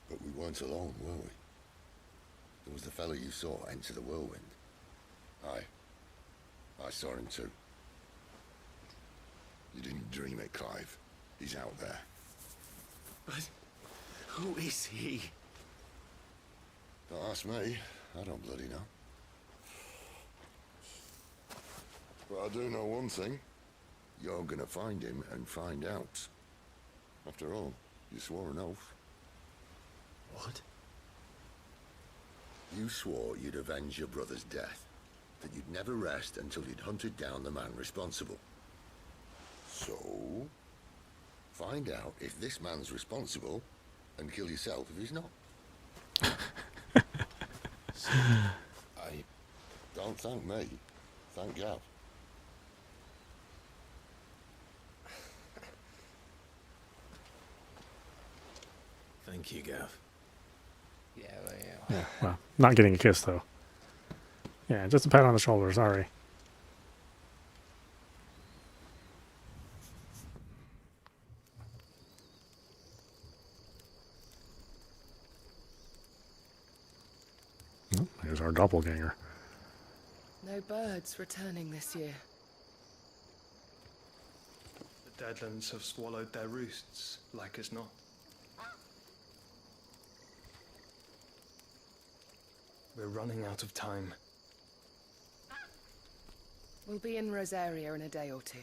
But we weren't alone, were we? There was the fellow you saw enter the whirlwind. I saw him too. You didn't dream it, Clive. He's out there. But who is he? Don't ask me. I don't bloody know. But I do know one thing. You're gonna find him and find out. After all, you swore an oath. What? You swore you'd avenge your brother's death. That you'd never rest until you'd hunted down the man responsible. So, find out if this man's responsible and kill yourself if he's not. Don't thank me. Thank Gav. Thank you, Gav. Yeah, well, not getting a kiss, though. Yeah, just a pat on the shoulder, sorry. Here's our doppelganger. No birds returning this year. The Deadlands have swallowed their roosts, like as not. We're running out of time. We'll be in Rosaria in a day or two.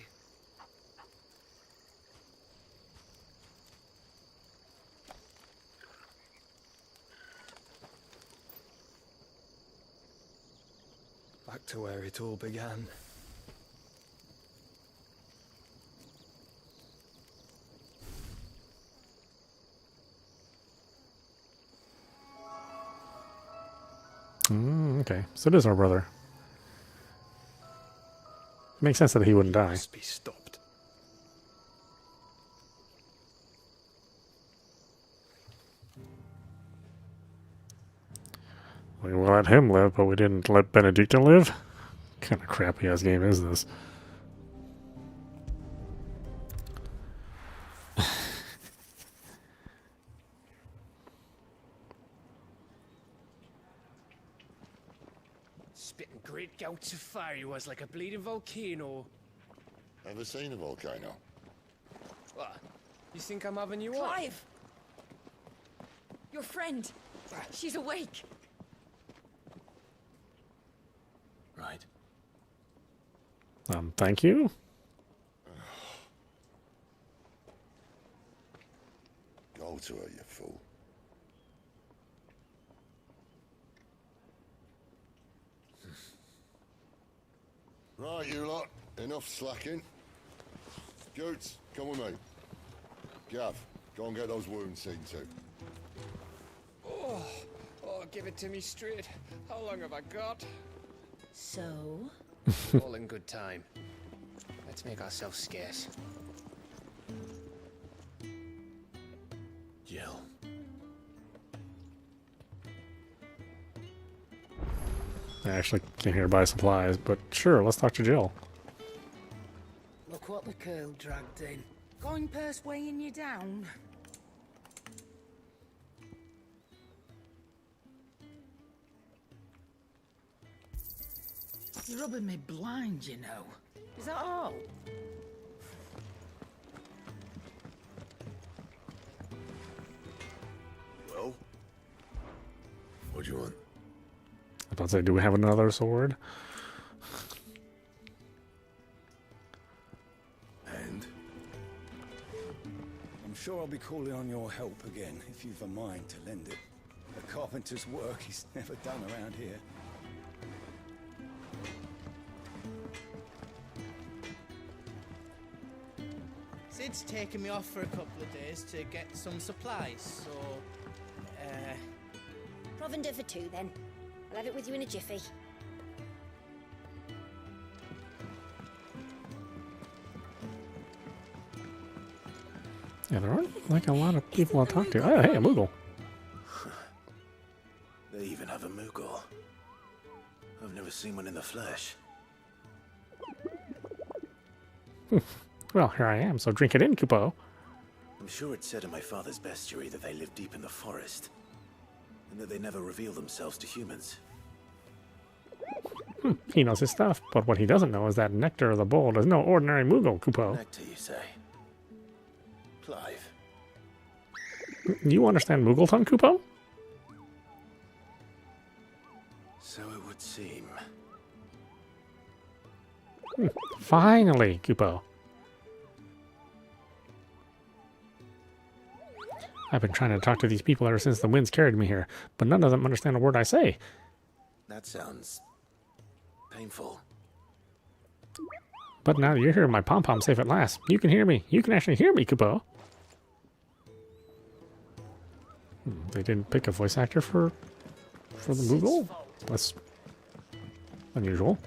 Back to where it all began. Okay, so it is our brother. It makes sense that he wouldn't die. Must be stopped. We let him live, but we didn't let Benedicta live? What kind of crappy ass game is this? Spitting great gouts of fire he was, like a bleeding volcano. Ever seen a volcano? What? You think I'm having you on? Clive! Your friend. She's awake. Right. Thank you. Go to her, you fool. Right, you lot. Enough slacking. Goots, come with me. Gav, go and get those wounds seen to. Oh, give it to me straight. How long have I got? So? All in good time. Let's make ourselves scarce. Jill. I actually came here to buy supplies, but sure, let's talk to Jill. Look what the curl dragged in. Coin purse weighing you down. You're rubbing me blind, you know. Is that all? Well? What do you want? I was about to say, do we have another sword? And? I'm sure I'll be calling on your help again, if you've a mind to lend it. A carpenter's work is never done around here. Sid's taken me off for a couple of days to get some supplies, so... Provender for 2, then. I'll have it with you in a jiffy. Yeah, there aren't like a lot of people to talk to. Oh, hey, a Moogle. They even have a Moogle. I've never seen one in the flesh. Well, here I am, so drink it in, Kupo. I'm sure it said in my father's bestiary that they live deep in the forest, and that they never reveal themselves to humans. He knows his stuff, but what he doesn't know is that Nectar of the Bold is no ordinary Moogle, Kupo. Nectar, you say? Clive. You understand Moogle tongue, Kupo? So it would seem. Finally, Kupo. I've been trying to talk to these people ever since the winds carried me here, but none of them understand a word I say. That sounds painful. But now that you're here, my pom-pom's safe at last. You can hear me. You can actually hear me, Kupo. They didn't pick a voice actor for the Moogle? That's unusual.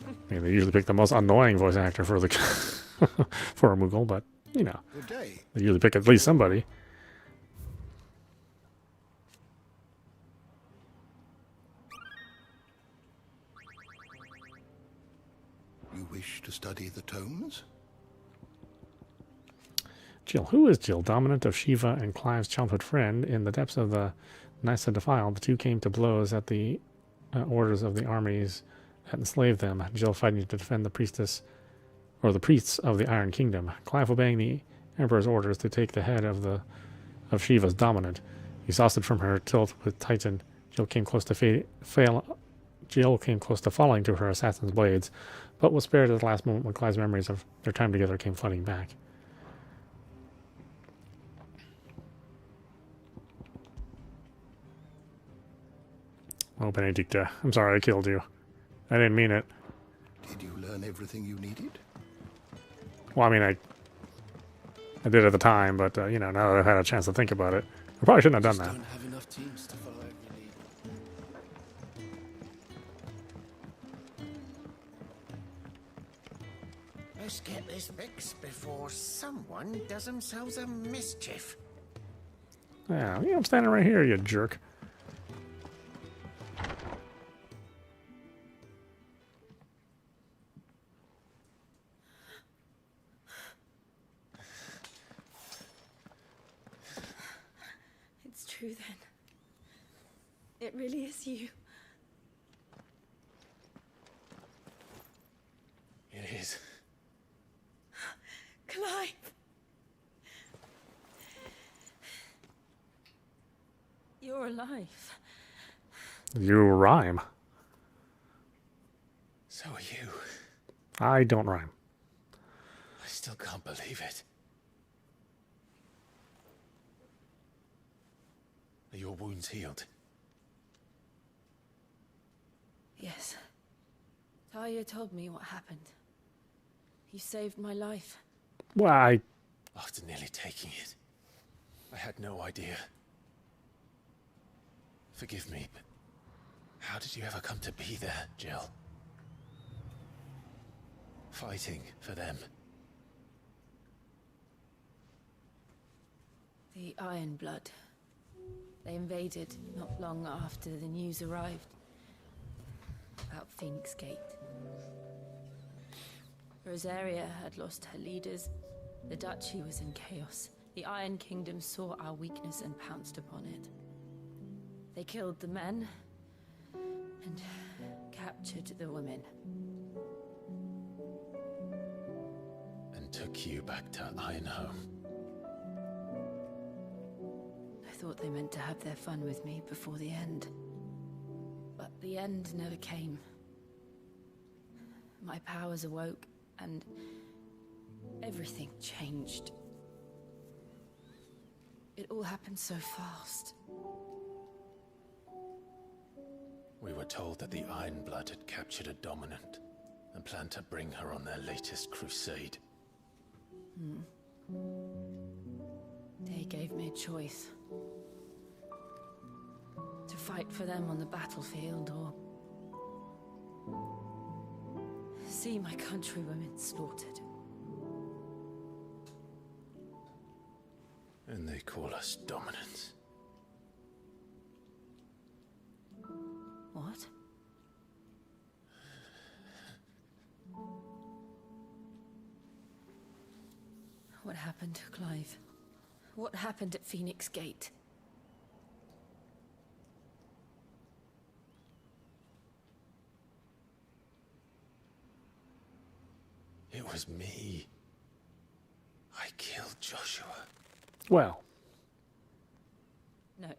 I mean, they usually pick the most annoying voice actor for the for a Moogle, but you know, they usually pick at least somebody. You wish to study the tomes? Jill. Who is Jill? Dominant of Shiva and Clive's childhood friend in the depths of the Nice and defiled, the two came to blows at the orders of the armies that enslaved them. Jill fighting to defend the priestess, or the priests of the Iron Kingdom. Clive obeying the Emperor's orders to take the head of Shiva's dominant. Exhausted from her tilt with Titan, Jill came close to falling to her assassin's blades, but was spared at the last moment when Clive's memories of their time together came flooding back. Oh, Benedicta, I'm sorry I killed you. I didn't mean it. Did you learn everything you needed? Well, I mean, I did at the time, but, you know, now that I've had a chance to think about it, I probably shouldn't have done that. Don't have enough teams to follow every lead. Let's get this fixed before someone does themselves a mischief. Yeah, you know, I'm standing right here, you jerk. It's true then. It really is you. It is. Clive! You're alive. You rhyme. So are you. I don't rhyme. I still can't believe it. Are your wounds healed? Yes. Talia told me what happened. You saved my life. Why? After nearly taking it, I had no idea. Forgive me, but how did you ever come to be there, Jill? Fighting for them. The Iron Blood. They invaded not long after the news arrived about Phoenix Gate. Rosaria had lost her leaders. The Duchy was in chaos. The Iron Kingdom saw our weakness and pounced upon it. They killed the men and captured the women. And took you back to Ironhome. I thought they meant to have their fun with me before the end. But the end never came. My powers awoke, and everything changed. It all happened so fast. We were told that the Iron Blood had captured a dominant and planned to bring her on their latest crusade. They gave me a choice. To fight for them on the battlefield, or see my countrywomen slaughtered. And they call us dominants. What? What happened, Clive? What happened at Phoenix Gate? It was me. I killed Joshua. Well. No,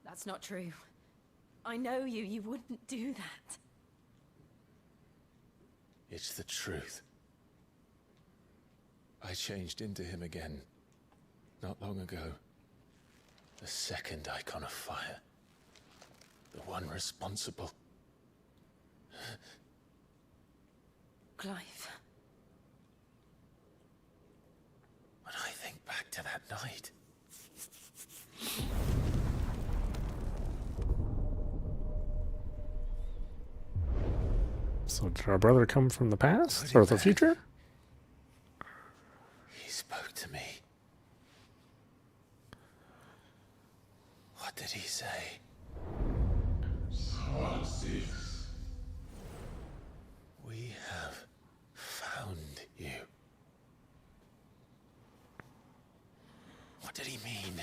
that's not true. I know you. You wouldn't do that. It's the truth. I changed into him again, not long ago. The second Icon of Fire. The one responsible. Clive. When I think back to that night... So did our brother come from the past or the future? He spoke to me. What did he say? We have found you. What did he mean?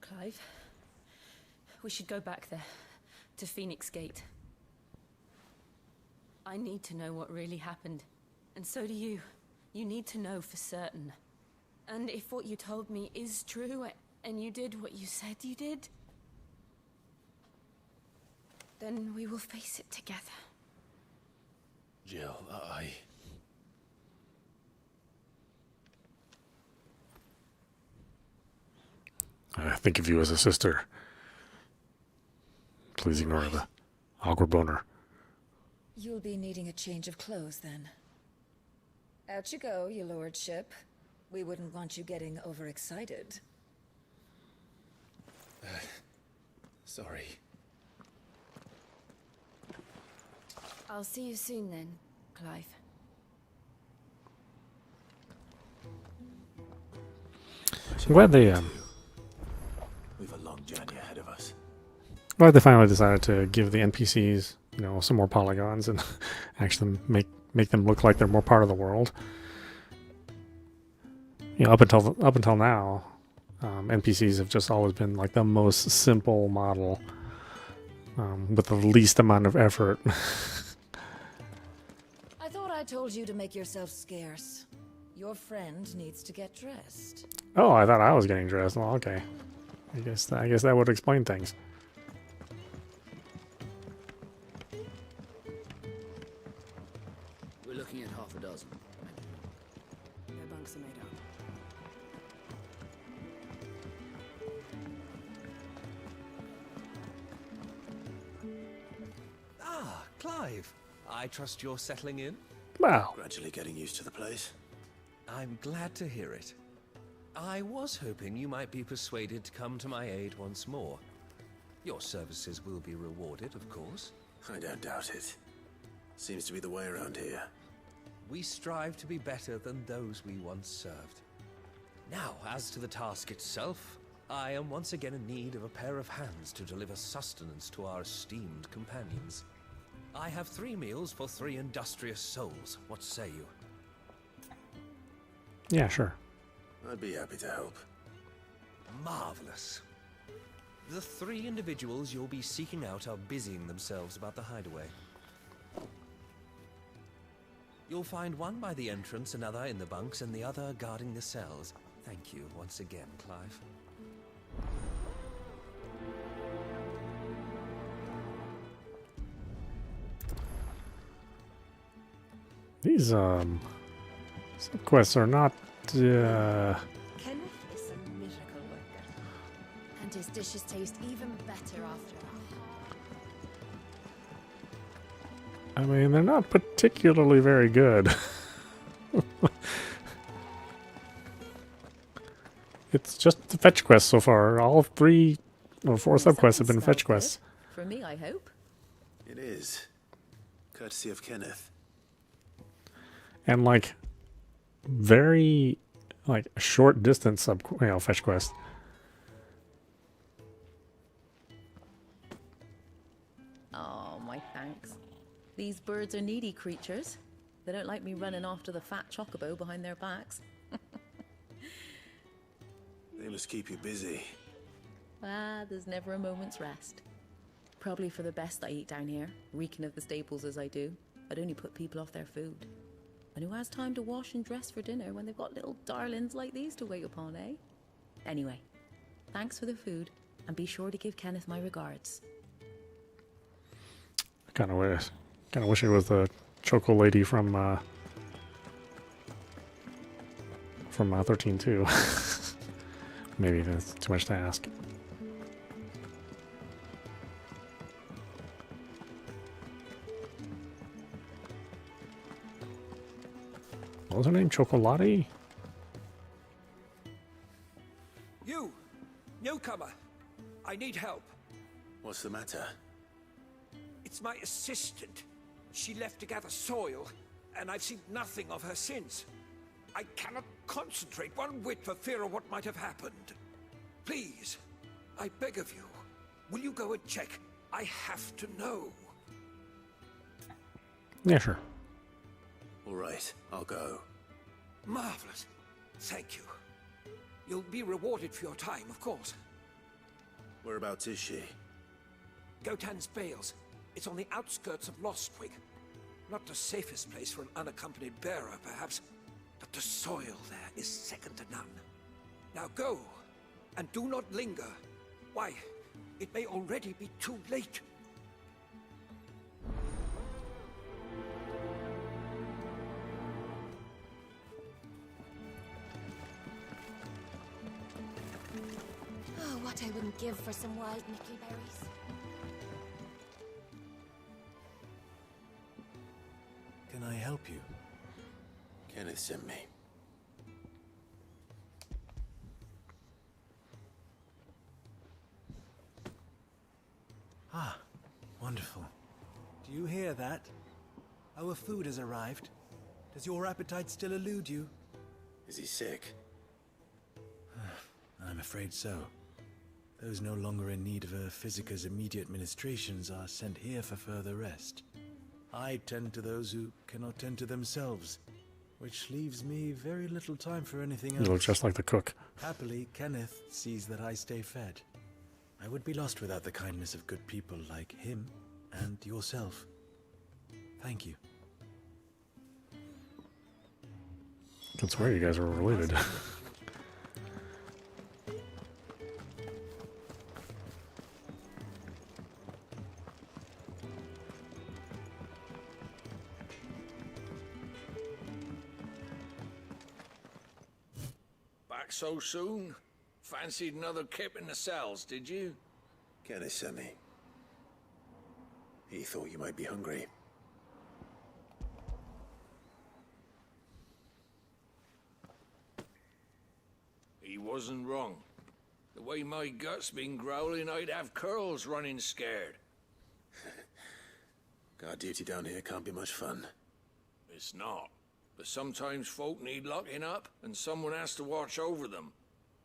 Clive, We should go back there, to Phoenix Gate. I need to know what really happened. And so do you. You need to know for certain. And if what you told me is true, and you did what you said you did, then we will face it together. Jill, I think of you as a sister. Please ignore the awkward boner. You'll be needing a change of clothes, then. Out you go, your lordship. We wouldn't want you getting overexcited. Sorry. I'll see you soon then, Clive. I'm glad they We've a long journey ahead of us. glad they finally decided to give the NPCs, you know, some more polygons and actually make them look like they're more part of the world. You know, up until now, NPCs have just always been like the most simple model with the least amount of effort. I thought I told you to make yourself scarce. Your friend needs to get dressed. Oh, I thought I was getting dressed. Well, okay. I guess that would explain things. We're looking at half a dozen. Their bunks are made up. Ah, Clive. I trust you're settling in? Wow. Gradually getting used to the place. I'm glad to hear it. I was hoping you might be persuaded to come to my aid once more. Your services will be rewarded, of course. I don't doubt it. Seems to be the way around here. We strive to be better than those we once served. Now, as to the task itself, I am once again in need of a pair of hands to deliver sustenance to our esteemed companions. I have 3 meals for 3 industrious souls. What say you? Yeah, sure. I'd be happy to help. Marvelous. The 3 individuals you'll be seeking out are busying themselves about the hideaway. You'll find one by the entrance, another in the bunks, and the other guarding the cells. Thank you once again, Clive. These quests are not Kenneth is a miracle worker. And his dishes taste even better after I mean, they're not particularly very good. It's just the fetch quests so far. All 3 or 4 subquests have been fetch quests. For me, I hope. It is. Courtesy of Kenneth. And like very like short distance fetch quest. Oh, my thanks. These birds are needy creatures. They don't like me running after the fat chocobo behind their backs. They must keep you busy. There's never a moment's rest. Probably for the best I eat down here, reeking of the staples as I do. I'd only put people off their food. And who has time to wash and dress for dinner when they've got little darlings like these to wait upon, eh? Anyway, thanks for the food, and be sure to give Kenneth my regards. I kind of wish it was the Choco lady from 13-2. Maybe that's too much to ask. What was her name? Chocolati? You! Newcomer! I need help. What's the matter? It's my assistant. She left to gather soil, and I've seen nothing of her since. I cannot concentrate one whit for fear of what might have happened. Please, I beg of you, will you go and check? I have to know. Yeah, sure. All right, I'll go. Marvelous. Thank you. You'll be rewarded for your time, of course. Whereabouts is she? Gotan's Bales. It's on the outskirts of Lostwig. Not the safest place for an unaccompanied bearer, perhaps, but the soil there is second to none. Now go, and do not linger. Why, it may already be too late. Oh, what I wouldn't give for some wild mickleberries. Can I help you? Kenneth sent me. Ah, wonderful. Do you hear that? Our food has arrived. Does your appetite still elude you? Is he sick? I'm afraid so. Those no longer in need of a Physica's immediate ministrations are sent here for further rest. I tend to those who cannot tend to themselves, which leaves me very little time for anything else. You look just like the cook. Happily, Kenneth sees that I stay fed. I would be lost without the kindness of good people like him and yourself. Thank you. I can swear you guys are related. Back so soon? Fancied another kip in the cells, did you? Kenneth sent me. He thought you might be hungry. He wasn't wrong. The way my gut's been growling, I'd have curls running scared. Guard duty down here can't be much fun. It's not. But sometimes folk need locking up, and someone has to watch over them.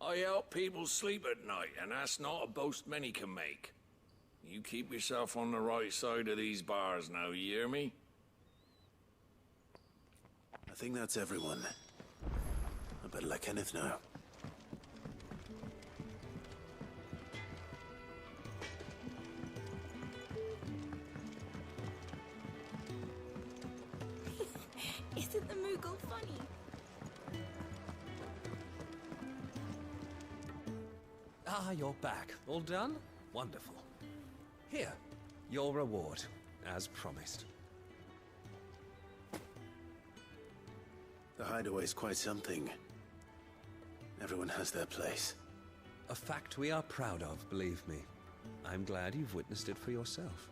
I help people sleep at night, and that's not a boast many can make. You keep yourself on the right side of these bars now, you hear me? I think that's everyone. I better let Kenneth know. Isn't the Moogle funny? Ah, you're back. All done? Wonderful. Here, your reward, as promised. The hideaway's quite something. Everyone has their place. A fact we are proud of, believe me. I'm glad you've witnessed it for yourself.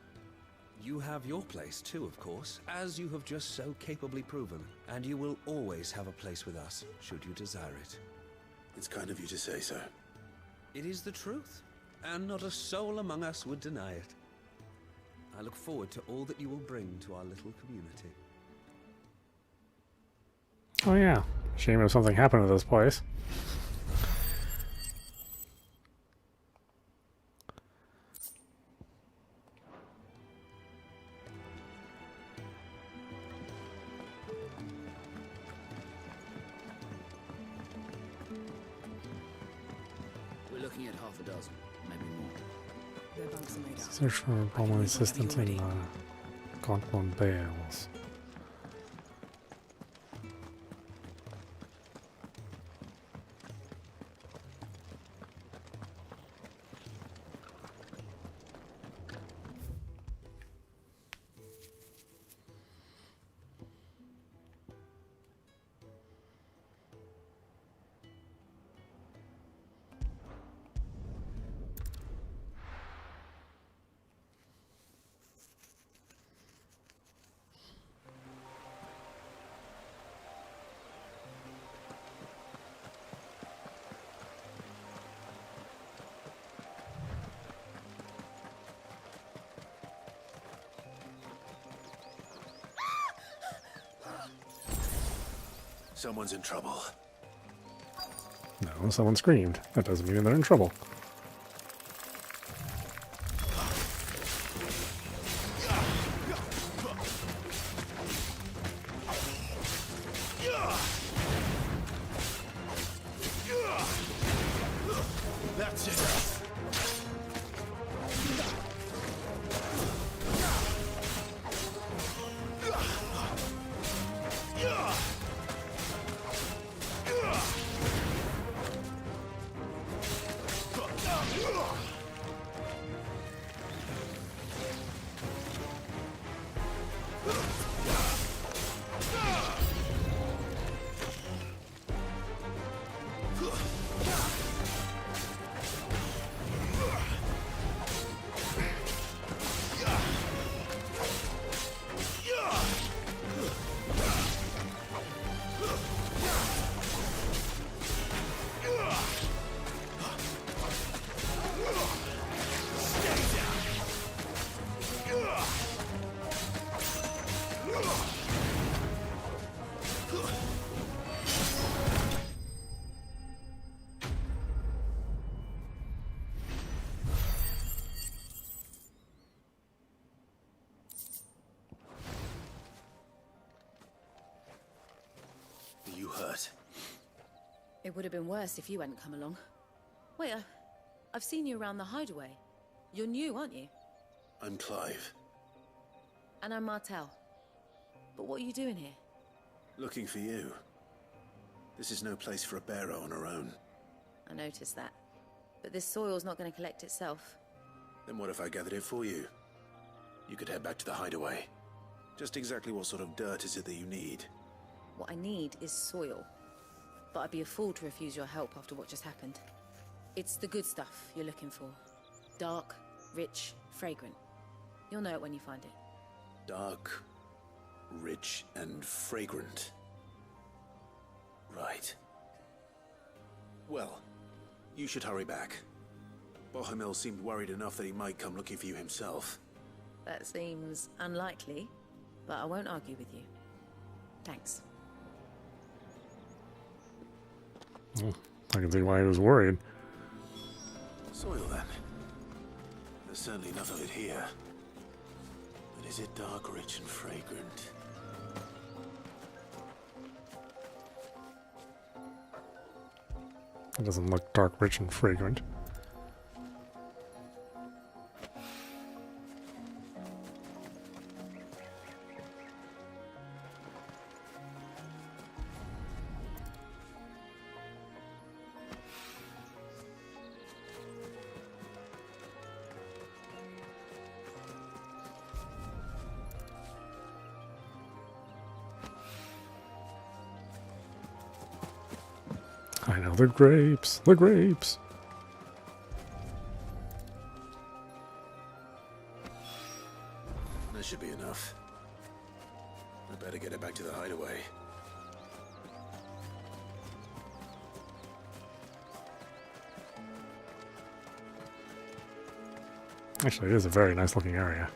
You have your place too, of course, as you have just so capably proven, and you will always have a place with us, should you desire it. It's kind of you to say so. It is the truth, and not a soul among us would deny it. I look forward to all that you will bring to our little community. Oh yeah, shame if something happened to this place. We're looking at half a dozen, maybe more. Their bunks are made up. Search for Roman assistance in Conklin Bales. Someone's in trouble. No, someone screamed. That doesn't mean they're in trouble. That's it. It would have been worse if you hadn't come along. Wait, I've seen you around the hideaway. You're new, aren't you? I'm Clive. And I'm Martel. But what are you doing here? Looking for you. This is no place for a bearer on her own. I noticed that. But this soil's not going to collect itself. Then what if I gathered it for you? You could head back to the hideaway. Just exactly what sort of dirt is it that you need? What I need is soil. But I'd be a fool to refuse your help after what just happened. It's the good stuff you're looking for. Dark, rich, fragrant. You'll know it when you find it. Dark, rich, and fragrant. Right. Well, you should hurry back. Bohemil seemed worried enough that he might come looking for you himself. That seems unlikely, but I won't argue with you. Thanks. Well, I can see why he was worried. Soil, then. There's certainly enough of it here. But is it dark, rich, and fragrant? It doesn't look dark, rich, and fragrant. I know, the grapes, the grapes. That should be enough. I better get it back to the hideaway. Actually, it is a very nice looking area.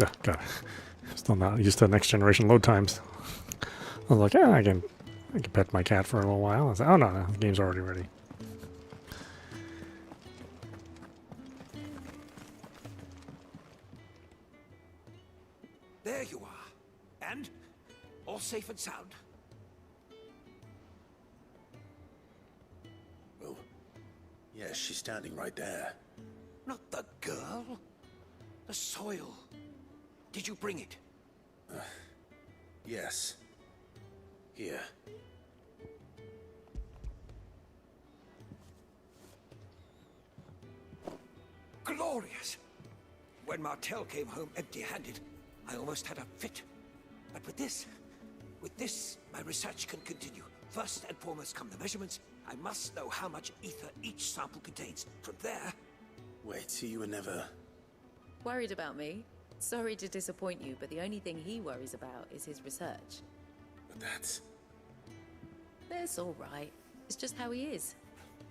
Yeah, got it. Still not used to next generation load times. I was like, yeah, I can pet my cat for a little while. I was like, oh no, the game's already ready. There you are. And? All safe and sound? Well, yes, she's standing right there. Not the girl. The soil. Did you bring it? Yes. Here. Glorious! When Martel came home empty-handed, I almost had a fit. But with this, my research can continue. First and foremost come the measurements. I must know how much ether each sample contains. From there... Wait, so you were never... Worried about me? Sorry to disappoint you, but the only thing he worries about is his research. But that's... That's all right. It's just how he is.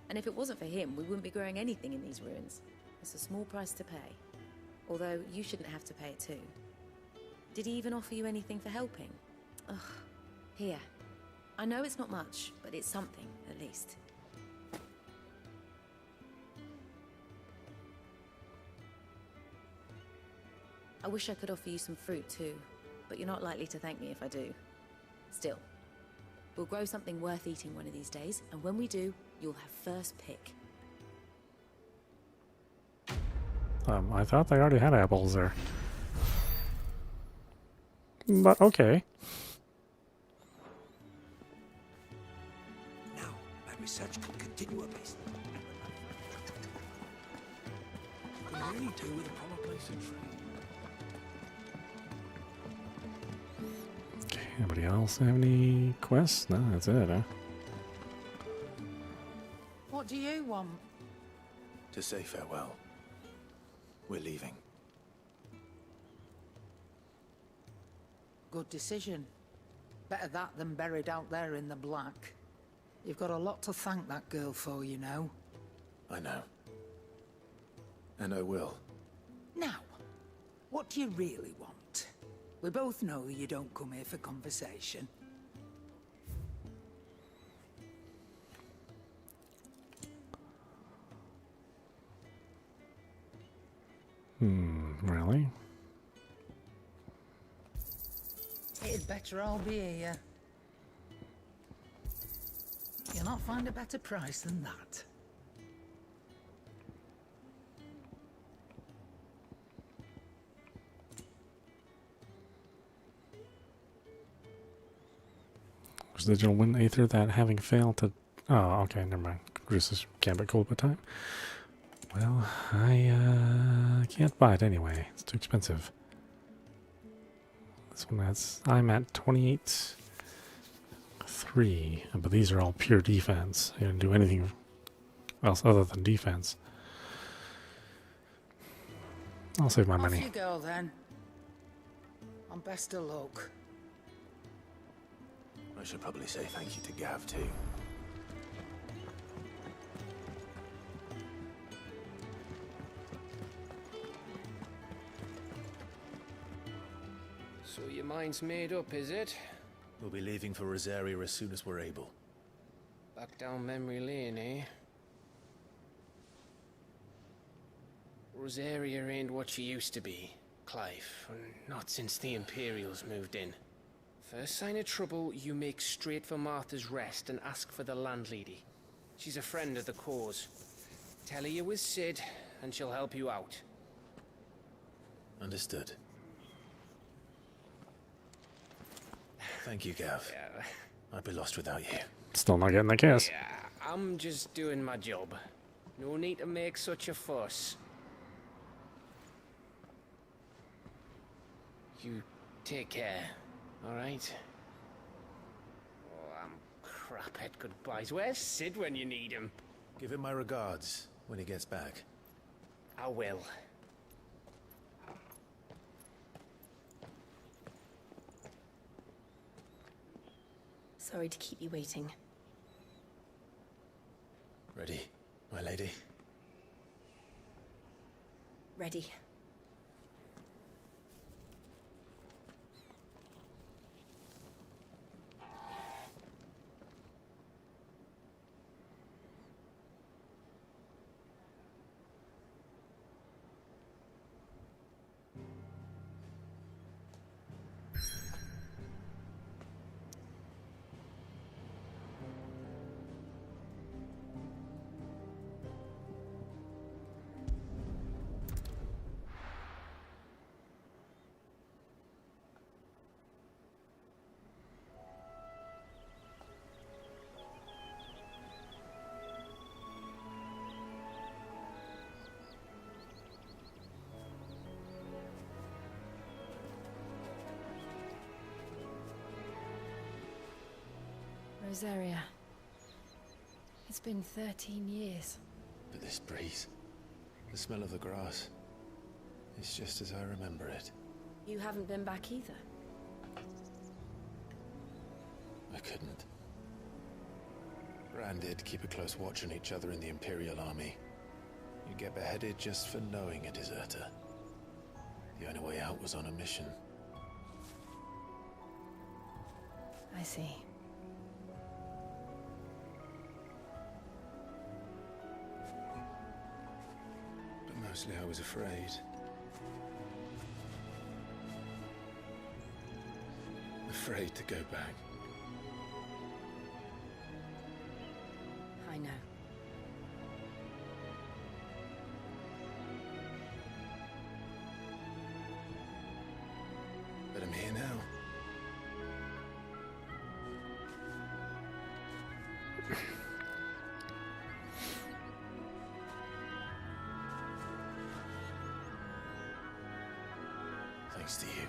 And if it wasn't for him, we wouldn't be growing anything in these ruins. It's a small price to pay. Although, you shouldn't have to pay it too. Did he even offer you anything for helping? Ugh. Here. I know it's not much, but it's something, at least. I wish I could offer you some fruit too, but you're not likely to thank me if I do. Still, we'll grow something worth eating one of these days, and when we do, you'll have first pick. I thought they already had apples there. But okay. Now, my research can continue apace. Could really do with a proper place of trade. Okay, anybody else have any quests? No, that's it, huh? What do you want? To say farewell. We're leaving. Good decision. Better that than buried out there in the black. You've got a lot to thank that girl for, you know. I know. And I will. Now, what do you really want? We both know you don't come here for conversation. Really? It'd better all be here. You'll not find a better price than that. Was the digital wind aether that having failed to... Oh, okay, never mind. Reduces gambit cooldown time. Well, I can't buy it anyway. It's too expensive. This one has... I'm at 28.3, but these are all pure defense. You don't do anything else other than defense. I'll save my money. Off you go then. And best of luck. I should probably say thank you to Gav too. So your mind's made up, is it? We'll be leaving for Rosaria as soon as we're able. Back down memory lane, eh? Rosaria ain't what she used to be, Clive. Not since the Imperials moved in. First sign of trouble, you make straight for Martha's Rest and ask for the landlady. She's a friend of the cause. Tell her you was Sid, and she'll help you out. Understood. Thank you, Gav. Yeah. I'd be lost without you. Still not getting the kiss. Yeah, I'm just doing my job. No need to make such a fuss. You take care, alright? Oh, I'm crap at goodbyes. Where's Sid when you need him? Give him my regards when he gets back. I will. Sorry to keep you waiting. Ready, my lady? Ready. Rosaria. It's been 13 years. But this breeze, the smell of the grass, it's just as I remember it. You haven't been back either. I couldn't. Bran did keep a close watch on each other in the Imperial Army. You'd get beheaded just for knowing a deserter. The only way out was on a mission. I see. But mostly I was afraid. Afraid to go back. I know. But I'm here now. Thanks to you.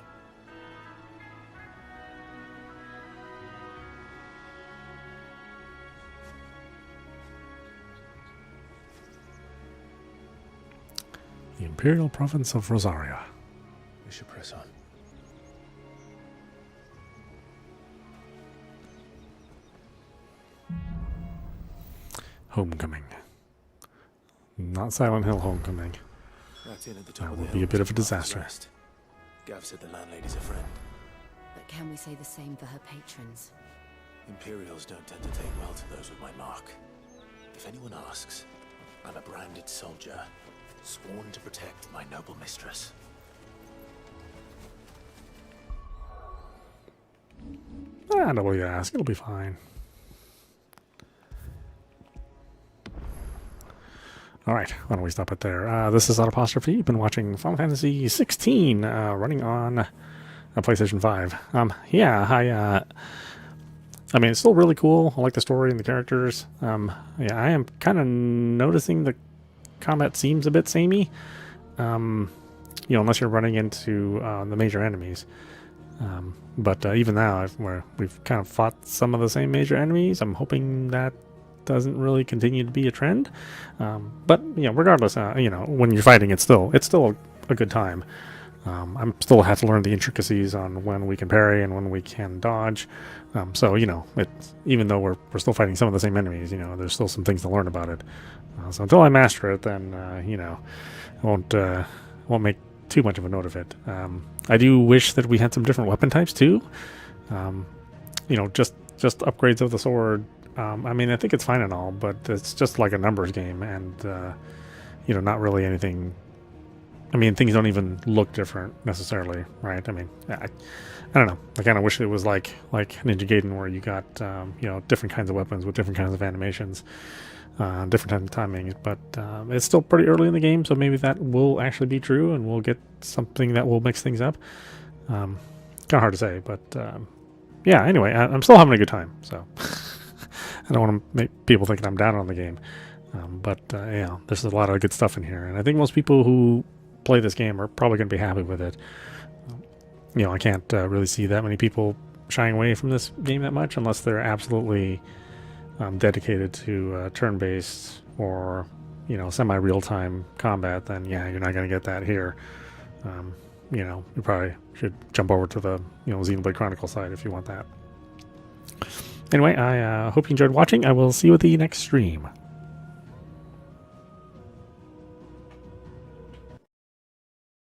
The Imperial Province of Rosaria. We should press on. Homecoming. Not Silent Hill Homecoming. That inn at the top That of the would be hill a bit of was a disaster. rest. Gav said the landlady's a friend. But can we say the same for her patrons? Imperials don't tend to take well to those with my mark. If anyone asks, I'm a branded soldier, sworn to protect my noble mistress. Nobody ask. It'll be fine. Alright, why don't we stop it there? This is audapostrophe. You've been watching Final Fantasy XVI, running on a PlayStation 5. I mean, it's still really cool. I like the story and the characters. Yeah, I am kind of noticing the combat seems a bit samey. Unless you're running into the major enemies. But even now, where we've kind of fought some of the same major enemies, I'm hoping that doesn't really continue to be a trend. But regardless, when you're fighting, it's still a good time. I'm still have to learn the intricacies on when we can parry and when we can dodge. So it's, even though we're still fighting some of the same enemies, there's still some things to learn about it. So until I master it, then I won't make too much of a note of it. I do wish that we had some different weapon types too. Just upgrades of the sword. I mean, I think it's fine and all, but it's just like a numbers game, and not really anything. I mean, things don't even look different necessarily, right? I mean, I don't know. I kind of wish it was like Ninja Gaiden, where you got different kinds of weapons with different kinds of animations, different kinds of timings. But it's still pretty early in the game, so maybe that will actually be true, and we'll get something that will mix things up. Kind of hard to say, but yeah. Anyway, I'm still having a good time, so I don't want to make people think that I'm down on the game. But there's a lot of good stuff in here, and I think most people who play this game are probably going to be happy with it. I can't really see that many people shying away from this game that much unless they're absolutely dedicated to turn-based or semi-real-time combat. Then yeah, you're not going to get that here. You probably should jump over to the Xenoblade Chronicles side if you want that. Anyway, I hope you enjoyed watching. I will see you at the next stream.